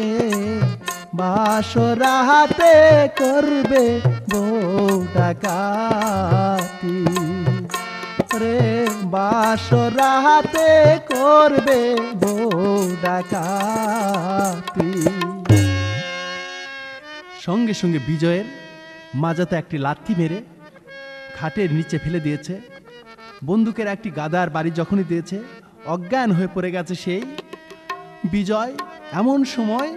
বাসর হাতে করবে বউ ডাকাতি, রে বাসর হাতে করবে বউ ডাকাতি। সঙ্গে সঙ্গে বিজয়ের মাজাতে একটি লাথি মেরে খাটের নিচে ফেলে দিয়েছে। বন্দুকের একটি গাদার বাড়ি যখনই দিয়েছে, অজ্ঞান হয়ে পড়ে গেছে সেই বিজয়। এমন সময়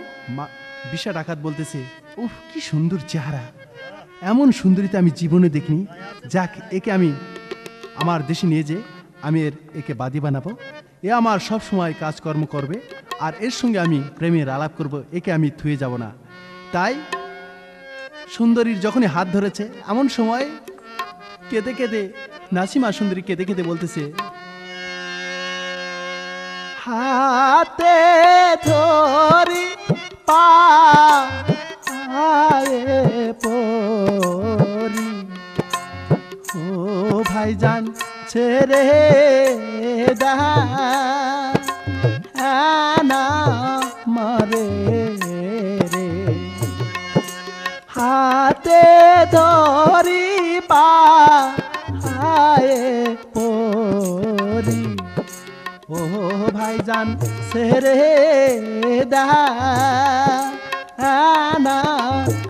বিশা ডাকাত বলতেছে, উফ কি সুন্দর চেহারা, এমন সুন্দরীতে আমি জীবনে দেখিনি। যাক, একে আমি আমার দেশে নিয়ে যে আমি একে বাদী বানাবো, এ আমার সব সময় কাজকর্ম করবে, আর এর সঙ্গে আমি প্রেমের আলাপ করব, একে আমি থুয়ে যাব না। তাই সুন্দরীর যখনই হাত ধরেছে, এমন সময় কেঁদে কেঁদে নাসিমা সুন্দরী কেঁদে কেঁদে বলতেছে, হাতে ধরি পায়ে পরি, ও ভাইজান ছেড়ে না মারে রে, হাতে ধরি পায়ে পরি, ও ভাইজান ছেড়ে টানা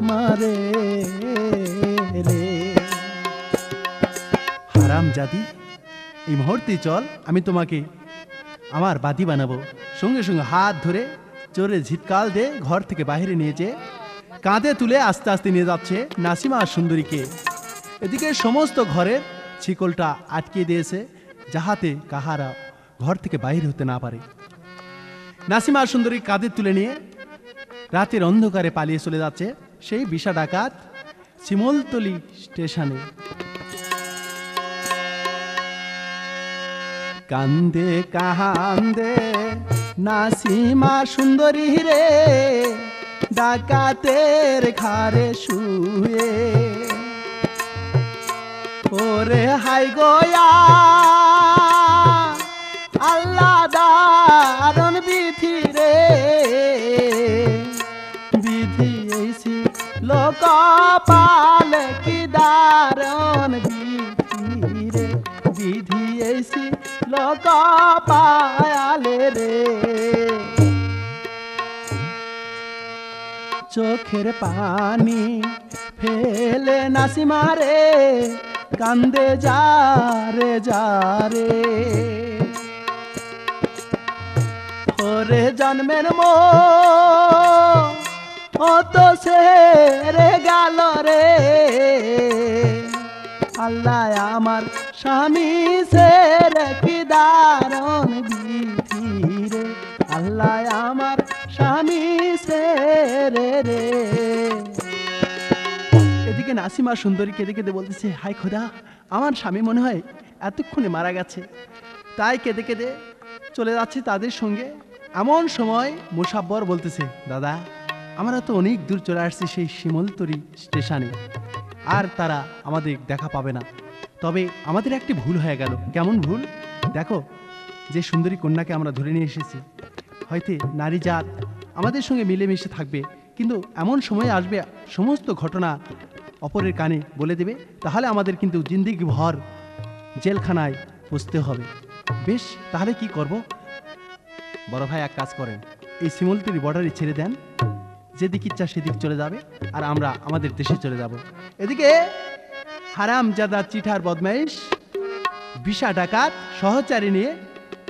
মারে রে। হারাম জাদি, এই মুহূর্তে চল, আমি তোমাকে আমার বাদী বানাবো। সঙ্গে সঙ্গে হাত ধরে জোরে ঝিটকাল দিয়ে ঘর থেকে বাইরে নিয়ে যেয়ে কাঁধে তুলে আস্তে আস্তে নিয়ে যাচ্ছে নাসিমা আর সুন্দরীকে। এদিকে সমস্ত ঘরের শিকলটা আটকে দিয়েছে, যাহাতে কাহারা ঘর থেকে বাইরে হতে না পারে। নাসিমা আর সুন্দরী কাঁধে তুলে নিয়ে রাতের অন্ধকারে পালিয়ে চলে যাচ্ছে সেই বিশা ডাকাত শিমলতলি স্টেশনে। কান্দে কান্দে নাসিমা সুন্দরী রে, ডাকাতের ঘাড়ে শুয়ে। ওরে হাই গোয়া আল্লাহ দারুণ বিধি রে, বিধি এইছি লোক পাল কি দারুণ বিধি রে, বিধি এইছি লোক পায়ালে রে। চোখের পানি ফেলে নাসিমা রে, কান্দে যারে যারে। ওরে জন্মের মো ও তো সেরে গেল রে, আল্লাহ আমার স্বামী সেরে কি দারুণ বিধি রে, আল্লাহ আমার স্বামী সেরে রে। এদিকে নাসিমা সুন্দরী কেঁদে কেঁদে বলতেছে, হাই খোদা, আমার স্বামী মনে হয় এতক্ষণে মারা গেছে। তাই কেঁদে কেঁদে চলে যাচ্ছে তাদের সঙ্গে। এমন সময় মুসাব্বর বলতেছে, দাদা আমরা তো অনেক দূর চলে আসছি সেই শিমলতলি স্টেশনে, আর তারা আমাদের দেখা পাবে না। তবে আমাদের একটি ভুল হয়ে গেল। কেমন ভুল? দেখো, যে সুন্দরী কন্যাকে আমরা ধরে নিয়ে এসেছি, হয়তো নারী জাত আমাদের সঙ্গে মিলেমিশে থাকবে, কিন্তু এমন সময় আসবে সমস্ত ঘটনা অপরের কানে বলে দেবে, তাহলে আমাদের কিন্তু জিন্দিগি ভর জেলখানায় বসতে হবে। বেশ, তাহলে কি করব? বড় ভাই এক কাজ করেন, এই শিমলতলি বর্ডারে ছেড়ে দেন, যেদিক ইচ্ছা সেদিক চলে যাবে, আর আমরা আমাদের দেশে চলে যাব। এদিকে হারাম জাদা চিঠার বদমাইশ বিশা ডাকাত সহচারী নিয়ে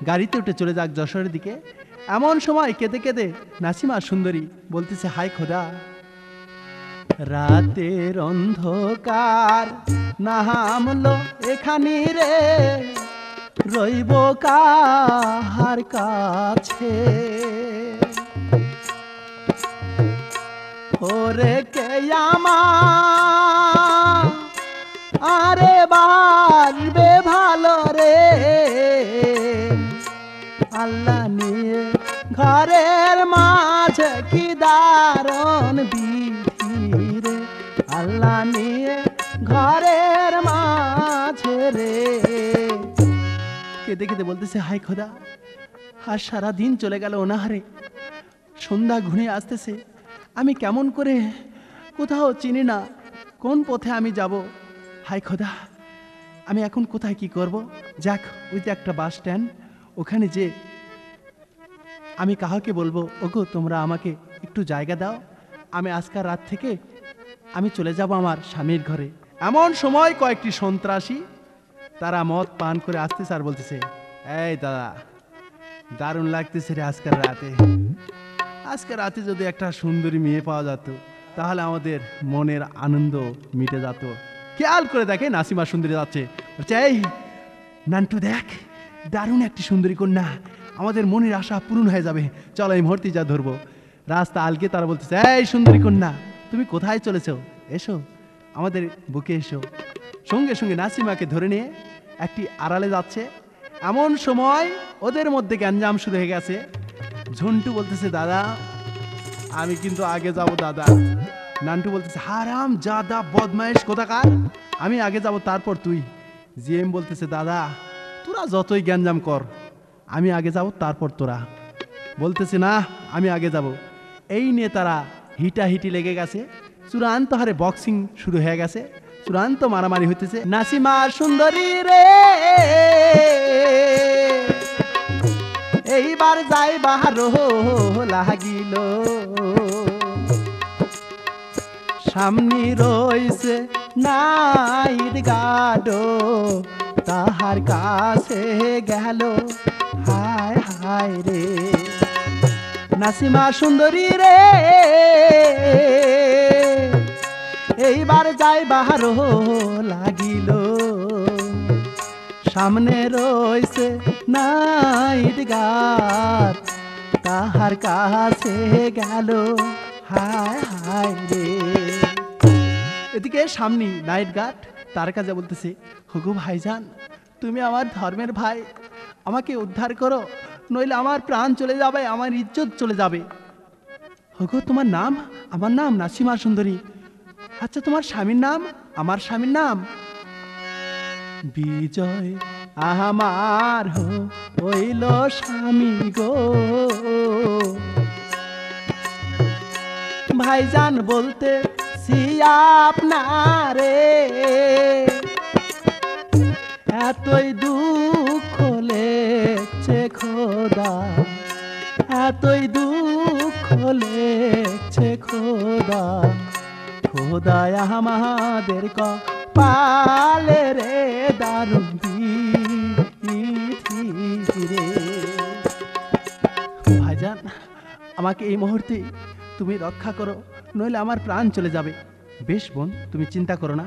গাড়িতে উঠে চলে যাক যশোরের দিকে। এমন সময় কেঁদে কেঁদে নাসিমা সুন্দরী বলতেছে, হাই খোদা, রাতের অন্ধকার নামলো এখানে রে, রইব কাহার কাছে। ওরে কে আমার আরে বাড়বে ভালো রে, আল্লাহ নিয়ে ঘরের মাঝে কি দারুণ বিধি রে, আল্লাহ নিয়ে ঘরের মাঝে রে। কেঁদে কেঁদে বলতেছে, হাই খোদা, আর সারাদিন চলে গেল অনাহারে, সন্ধ্যা ঘনিয়ে আসতেছে, আমি কেমন করে, কোথাও চিনি না কোন পথে আমি যাব। হাই খোদা, আমি এখন কোথায় কি করব? যাক, ওই যে একটা বাস স্ট্যান্ড, ওখানে যে আমি কাহাকে বলবো, ওগো তোমরা আমাকে একটু জায়গা দাও, আমি আজকাল রাত থেকে আমি চলে যাব আমার স্বামীর ঘরে। এমন সময় কয়েকটি সন্ত্রাসী তারা মদ পান করে আসতেছে আর বলতেছে, এই দাদা, দারুণ লাগতেছে রে আজকাল রাতে, আজকে রাতে যদি একটা সুন্দরী মেয়ে পাওয়া যেত, তাহলে আমাদের মনের আনন্দ মিটে যেত। খেয়াল করে দেখে নাসিমা সুন্দরী যাচ্ছে, এই নান্টু দেখ, দারুণ একটি সুন্দরী কন্যা, আমাদের মনের আশা পূরণ হয়ে যাবে, চলো এই মুহূর্তে যা ধরবো। রাস্তা আলকে তারা বলতেছে, এই সুন্দরী কন্যা, তুমি কোথায় চলেছো? এসো আমাদের বুকে এসো। সঙ্গে সঙ্গে নাসিমাকে ধরে নিয়ে একটি আড়ালে যাচ্ছে। এমন সময় ওদের মধ্যে গ্যাঞ্জাম শুরু হয়ে গেছে। ঝন্টু বলতেছে, দাদা আমি কিন্তু আগে যাব দাদা। নান্টু বলতেছে, হারাম জাদা বদমাইশ কোথাকার, আমি আগে যাব তারপর তুই। জিএম বলতেছে, দাদা তোরা যতই গ্যাঞ্জাম কর, আমি আগে যাব তারপর তোরা। বলতেছে, না আমি আগে যাব। এই নিয়ে তারা হিটাহিটি লেগে গেছে, চূড়ান্ত হারে বক্সিং শুরু হয়ে গেছে, চূড়ান্ত মারামারি হইতেছে। নাসিমা সুন্দরী রে এইবার যাই বাহার লাগিল, সামনে রইছে নাইট গাডো, তাহার কাছে গেল হায় হায় রে। নাসিমা সুন্দরী রে এইবার যাই বাহার লাগিল, সামনে রইছে নাইট গার্ড, তাহার কাছে গেল হায় হায় রে। এদিকে সামনে নাইট গার্ড তার কাছে বলতেছে, হুগু ভাইজান তুমি আমার ধর্মের ভাই, আমাকে উদ্ধার করো, নইলে আমার প্রাণ চলে যাবে, আমার ইজ্জত চলে যাবে। হুগু তোমার নাম? আমার নাম নাসিমা সুন্দরী। আচ্ছা তোমার স্বামীর নাম? আমার স্বামীর নাম বিজয়। আমার হইল স্বামী গো, ভাইজান বলতে আপনারে এতই দুঃখ লেগছে খোদা, এতই দুঃখ লেগছে খোদা, খোদায় আমাদের কপালে রে দারুণ বিধি রে। ভাইজান আমাকে এই মুহূর্তে তুমি রক্ষা করো, নইলে আমার প্রাণ চলে যাবে। বেশ বোন তুমি চিন্তা করো না,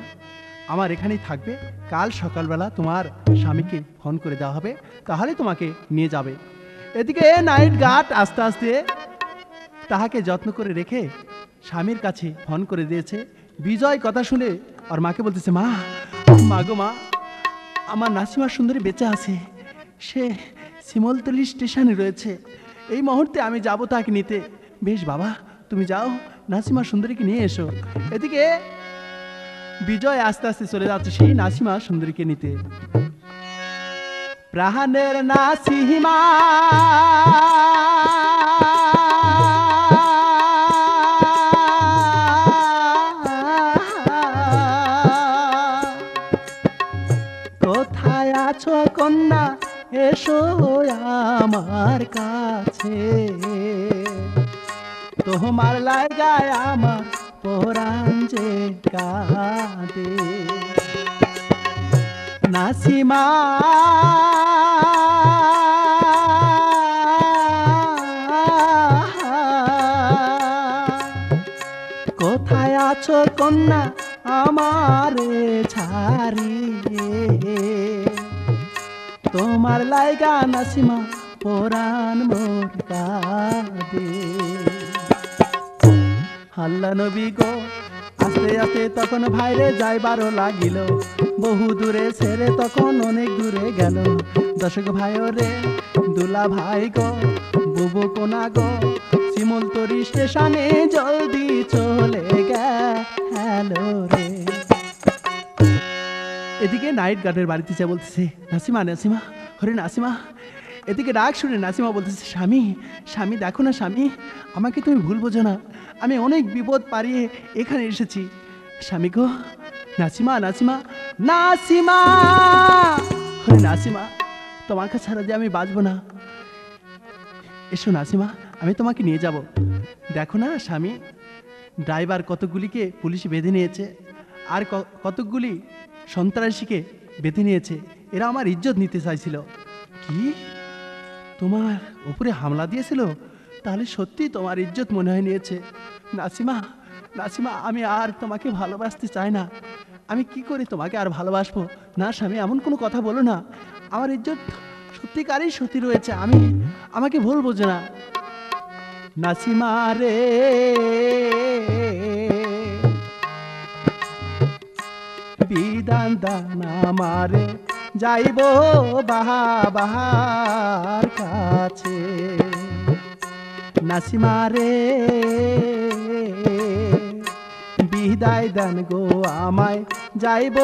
আমার এখানেই থাকবে, কাল সকালবেলা তোমার স্বামীকে ফোন করে দেওয়া হবে, তাহলে তোমাকে নিয়ে যাবে। এদিকে নাইট গার্ড আস্তে আস্তে তাহাকে যত্ন করে রেখে স্বামীর কাছে ফোন করে দিয়েছে। বিজয় কথা শুনে আর মাকে বলতেছে, মা মা গো মা, আমার নাসিমা সুন্দরী বেঁচে আছে, সে শিমলতলি স্টেশনে রয়েছে, এই মুহূর্তে আমি যাব তাকে নিতে। বেশ বাবা তুমি যাও, নাসিমা সুন্দরীকে নিয়ে এসো। এদিকে বিজয় আস্তে আস্তে চলে যাচ্ছে সেই নাসিমা সুন্দরীকে নিতে। প্রাণের নাসিমা কোথায় আছো কন্যা, এসো আমার কাছে, তোমার লাগায় আমার পরাণ যে কাঁদে। নাসিমা কোথায় আছো কন্যা আমারে ছাড়িয়ে, তোমার লাইগা নাসিমা পরাণ মোর কাঁদে। আল্লাহ নবী গো আস্তে আস্তে তখন ভাইরে যাইবারও লাগিল, বহু দূরে ছেড়ে তখন অনেক দূরে গেল। দর্শক ভাই রে দুলা ভাই গো বুবু কোনা গো, শিমুলতলি স্টেশনে জলদি চলে গেল রে। এদিকে নাইট গার্ডের বাড়িতে যা বলতেছে, নাসিমা নাসিমা হরে নাসিমা। এদিকে ডাক শুনে নাসিমা বলতেছে, স্বামী স্বামী দেখো না স্বামী, আমাকে তুমি ভুল বোঝো না, আমি অনেক বিপদ পারিয়ে এখানে এসেছি। স্বামী গো নাসিমা নাসিমা নাসিমা হরে নাসিমা, তোমাকে ছাড়া যে আমি বাঁচবো না, এসো নাসিমা আমি তোমাকে নিয়ে যাব। দেখো না স্বামী, ড্রাইভার কতকগুলিকে পুলিশ বেঁধে নিয়েছে, আর কতকগুলি সন্ত্রাসীকে বেঁধে নিয়েছে, এরা আমার ইজ্জত নিতে চাইছিল। কি তোমার উপরে হামলা দিয়েছিল? তাহলে সত্যি তোমার ইজ্জত মনে হয় নিয়েছে। নাসিমা নাসিমা আমি আর তোমাকে ভালোবাসতে চাই না, আমি কি করে তোমাকে আর ভালোবাসবো? না স্বামী এমন কোনো কথা বলো না, আমার ইজ্জত সত্যিকারই সত্যি রয়েছে, আমি আমাকে ভুল বোঝো না। নাসিমা রে বিধান দান আমারে, যাইব বাবার কাছে। নাসিমা রে বিদায় দান গো আমায়, যাইব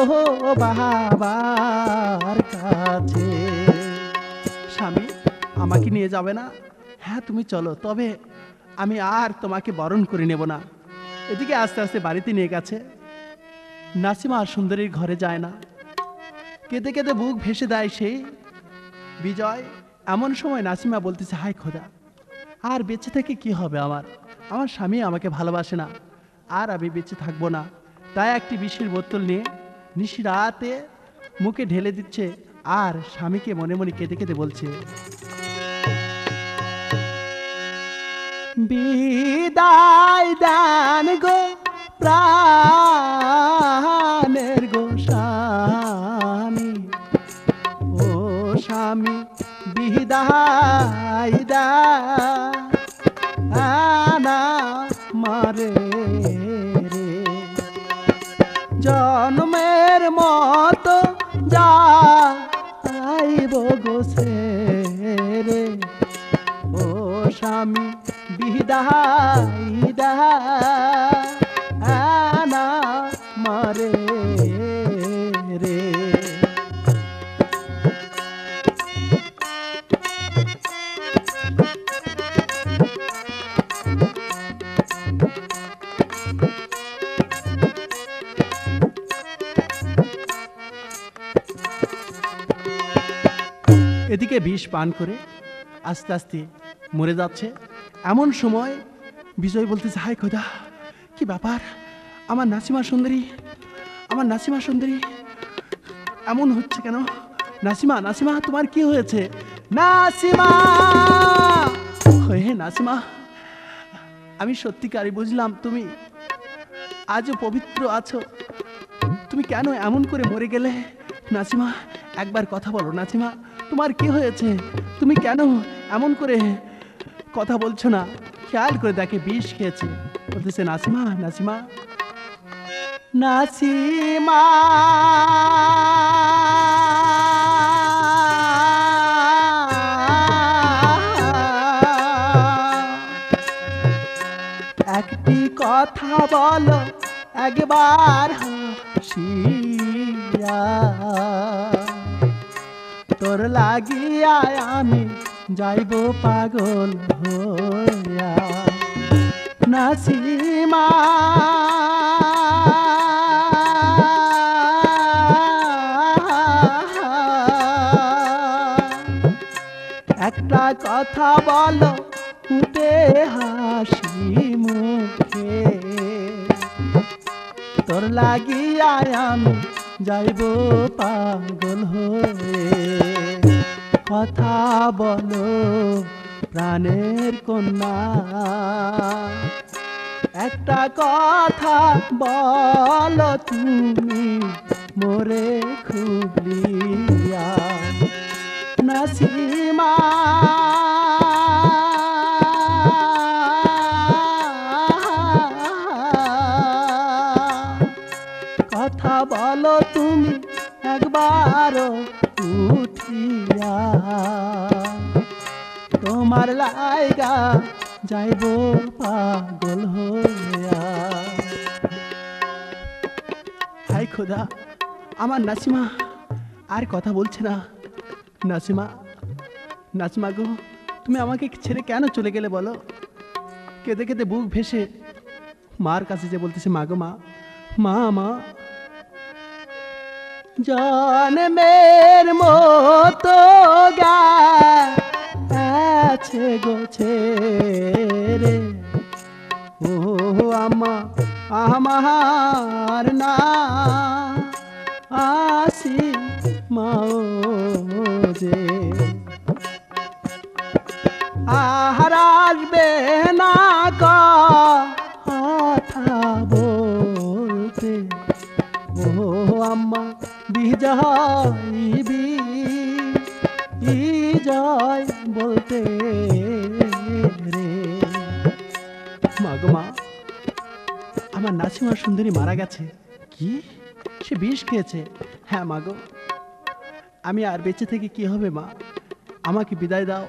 বাবার কাছে। স্বামী আমাকে নিয়ে যাবে না? হ্যাঁ তুমি চলো, তবে আমি আর তোমাকে বরণ করে নেব না। এদিকে আস্তে আস্তে বাড়িতে নিয়ে গেছে। নাসিমা আর সুন্দরীর ঘরে যায় না, কেঁদে কেঁদে বুক ভেসে দেয় সেই বিজয়। এমন সময় নাসিমা বলতেছে, হায় খোদা আর বেঁচে থেকে কি হবে, আমার স্বামী আমাকে ভালোবাসে না, আর আমি বেঁচে থাকবো না। তাই একটি বিষের বোতল নিয়ে নিশি রাতে মুখে ঢেলে দিচ্ছে আর স্বামীকে মনে মনে কেঁদে কেঁদে বলছে, বিদায় দান গো প্রাণের গো স্বামী, ও স্বামী বিদায় দান মারে রে, জন্মের মতো যাইব গো রে, ও স্বামী বিদায় দান মারে রে। এদিকে বিষ পান করে আস্তে আস্তে মরে যাচ্ছে। এমন সময় বিজয় বলতেছে, হায় খোদা, কি ব্যাপার, আমার নাসিমা সুন্দরী, আমার নাসিমা সুন্দরী এমন হচ্ছে কেন? নাসিমা, নাসিমা তোমার কি হয়েছে? নাসিমা, হে নাসিমা, আমি সত্যিকারই বুঝলাম তুমি আজও পবিত্র আছো, তুমি কেন এমন করে মরে গেলে? নাসিমা একবার কথা বলো, নাসিমা তোমার কি হয়েছে? তুমি কেন এমন করে কথা বলছো না? খেয়াল করে দেখে বিষ খেয়েছে। বলতেছে, নাসিমা, নাসিমা, নাসিমা, একটি কথা বলো একবার হাসিয়া, তোর লাগিয়া আমি যাইব পাগল হইয়া। নাসিমা, একটা কথা বলো ফুটে হাসি মুখে, তোর লাগিয়া আমি যাইব পাগল হয়ে। কথা বলো প্রাণের কন্যা, একটা কথা বলো তুমি মোরে খুবলিয়া। নাসিমা, কথা বলো তুমি একবার উঠিয়া, তোমার লাইগা যাইব পাগল হইয়া। হায় খোদা, আমার নাসিমা আর কথা বলছে না। নাসিমা, নাসিমা গো, তুমি আমাকে ছেড়ে কেন চলে গেলে বলো? কেঁদে কেঁদে বুক ভেসে মার কাছে যে বলতেছে, মা গো মা, মা, মা, জন্মের মতো গেছে গোছে রে, ও আমা আমার না আসি মাও যে, আর আসবে না কথা বলতে, ও আম্মা বিজয় বিজয় বলতে রে। মা গো মা, আমার নাসিমা সুন্দরী মারা গেছে। কি? সে বিষ খেয়েছে? হ্যাঁ মা গো, আমি আর বেঁচে থেকে কি হবে মা? আমাকে বিদায় দাও,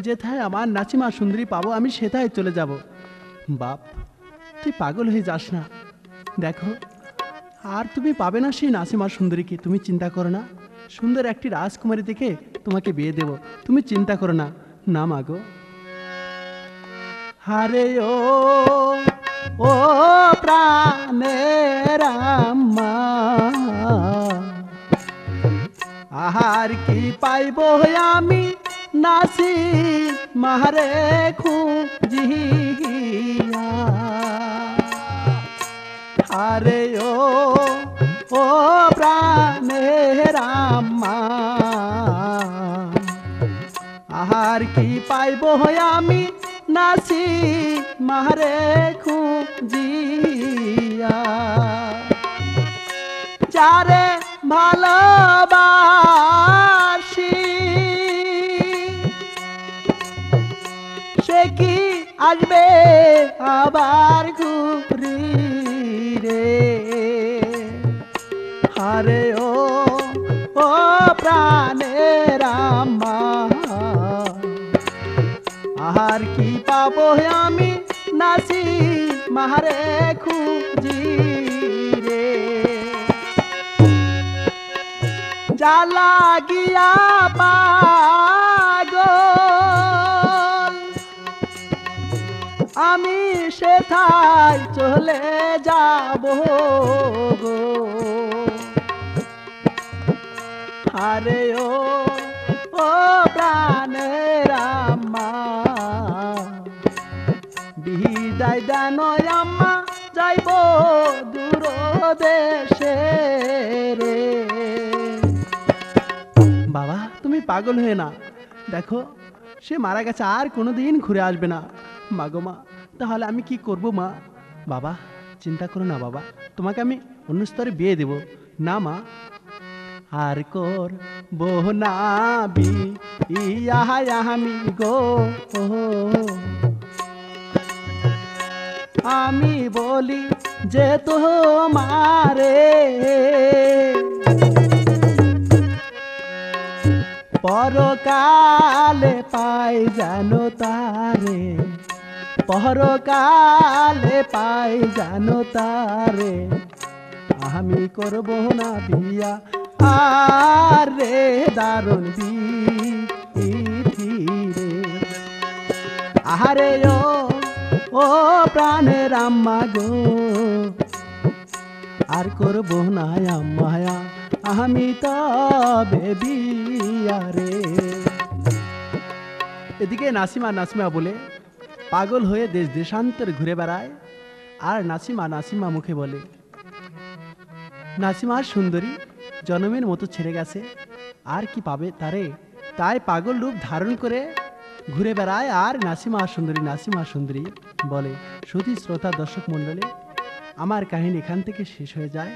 যেথায় আমার নাসিমা সুন্দরী পাবো আমি সেথায় চলে যাব। বাপ, তুই পাগল হয়ে যাস না, দেখো আর তুমি পাবে না সেই নাসিমা সুন্দরীকে। তুমি চিন্তা করো না, সুন্দর একটি রাজকুমারী দেখে তোমাকে বিয়ে দেব, তুমি চিন্তা করো না। না মা গো। হারে ও প্রাণের আম্মা, আহার কি পাইব আমি নাসি মারে খুঁজিয়া। আরে ও প্রাণের আম্মা, আর কি পাইব আমি নাসি মারে খুঁজিয়া, যারে ভালোবাসি সে কি আসবে আবার ঘুরি রে। আরে ও প্রাণের আম্মা, আর কি পাবো আমি নাসি মারে খুঁজি রে। জ্বালা গিয়া পাগল আমি সেথায় চলে যাব গো। আরে ও প্রাণের আম্মা, বিদায় দেন আম্মা, যাইব দূর দেশে রে। বাবা তুমি পাগল হয়ে না, দেখো সে মারা গেছে, আর কোনোদিন ঘুরে আসবে না। মা গো মা, তাহলে আমি কি করব মা? বাবা চিন্তা করো না বাবা, তোমাকে আমি অন্য স্তরে বিয়ে দেব না মা। আর করব না বিয়া আমি গো, আমি বলি যে তোমারে পরকালে পাই জানো তারে, পরকালে পাই জানো তারে, আমি করব না বিয়া আরে দারুণ বিধি রে। আরে ও প্রাণের আম্মা গো, আর করব না আম্মা আমি তবে বিয়া রে। এদিকে নাসিমা বলে পাগল হয়ে দেশ দেশান্তর ঘুরে বেড়ায়, আর নাসিমা মুখে বলে, নাসিমার সুন্দরী জনমের মতো ছেড়ে গেছে, আর কি পাবে তারে, তাই পাগল রূপ ধারণ করে ঘুরে বেড়ায় আর নাসিমা সুন্দরী বলে। শুধু শ্রোতা দর্শক মণ্ডলী, আমার কাহিনী এখান থেকে শেষ হয়ে যায়।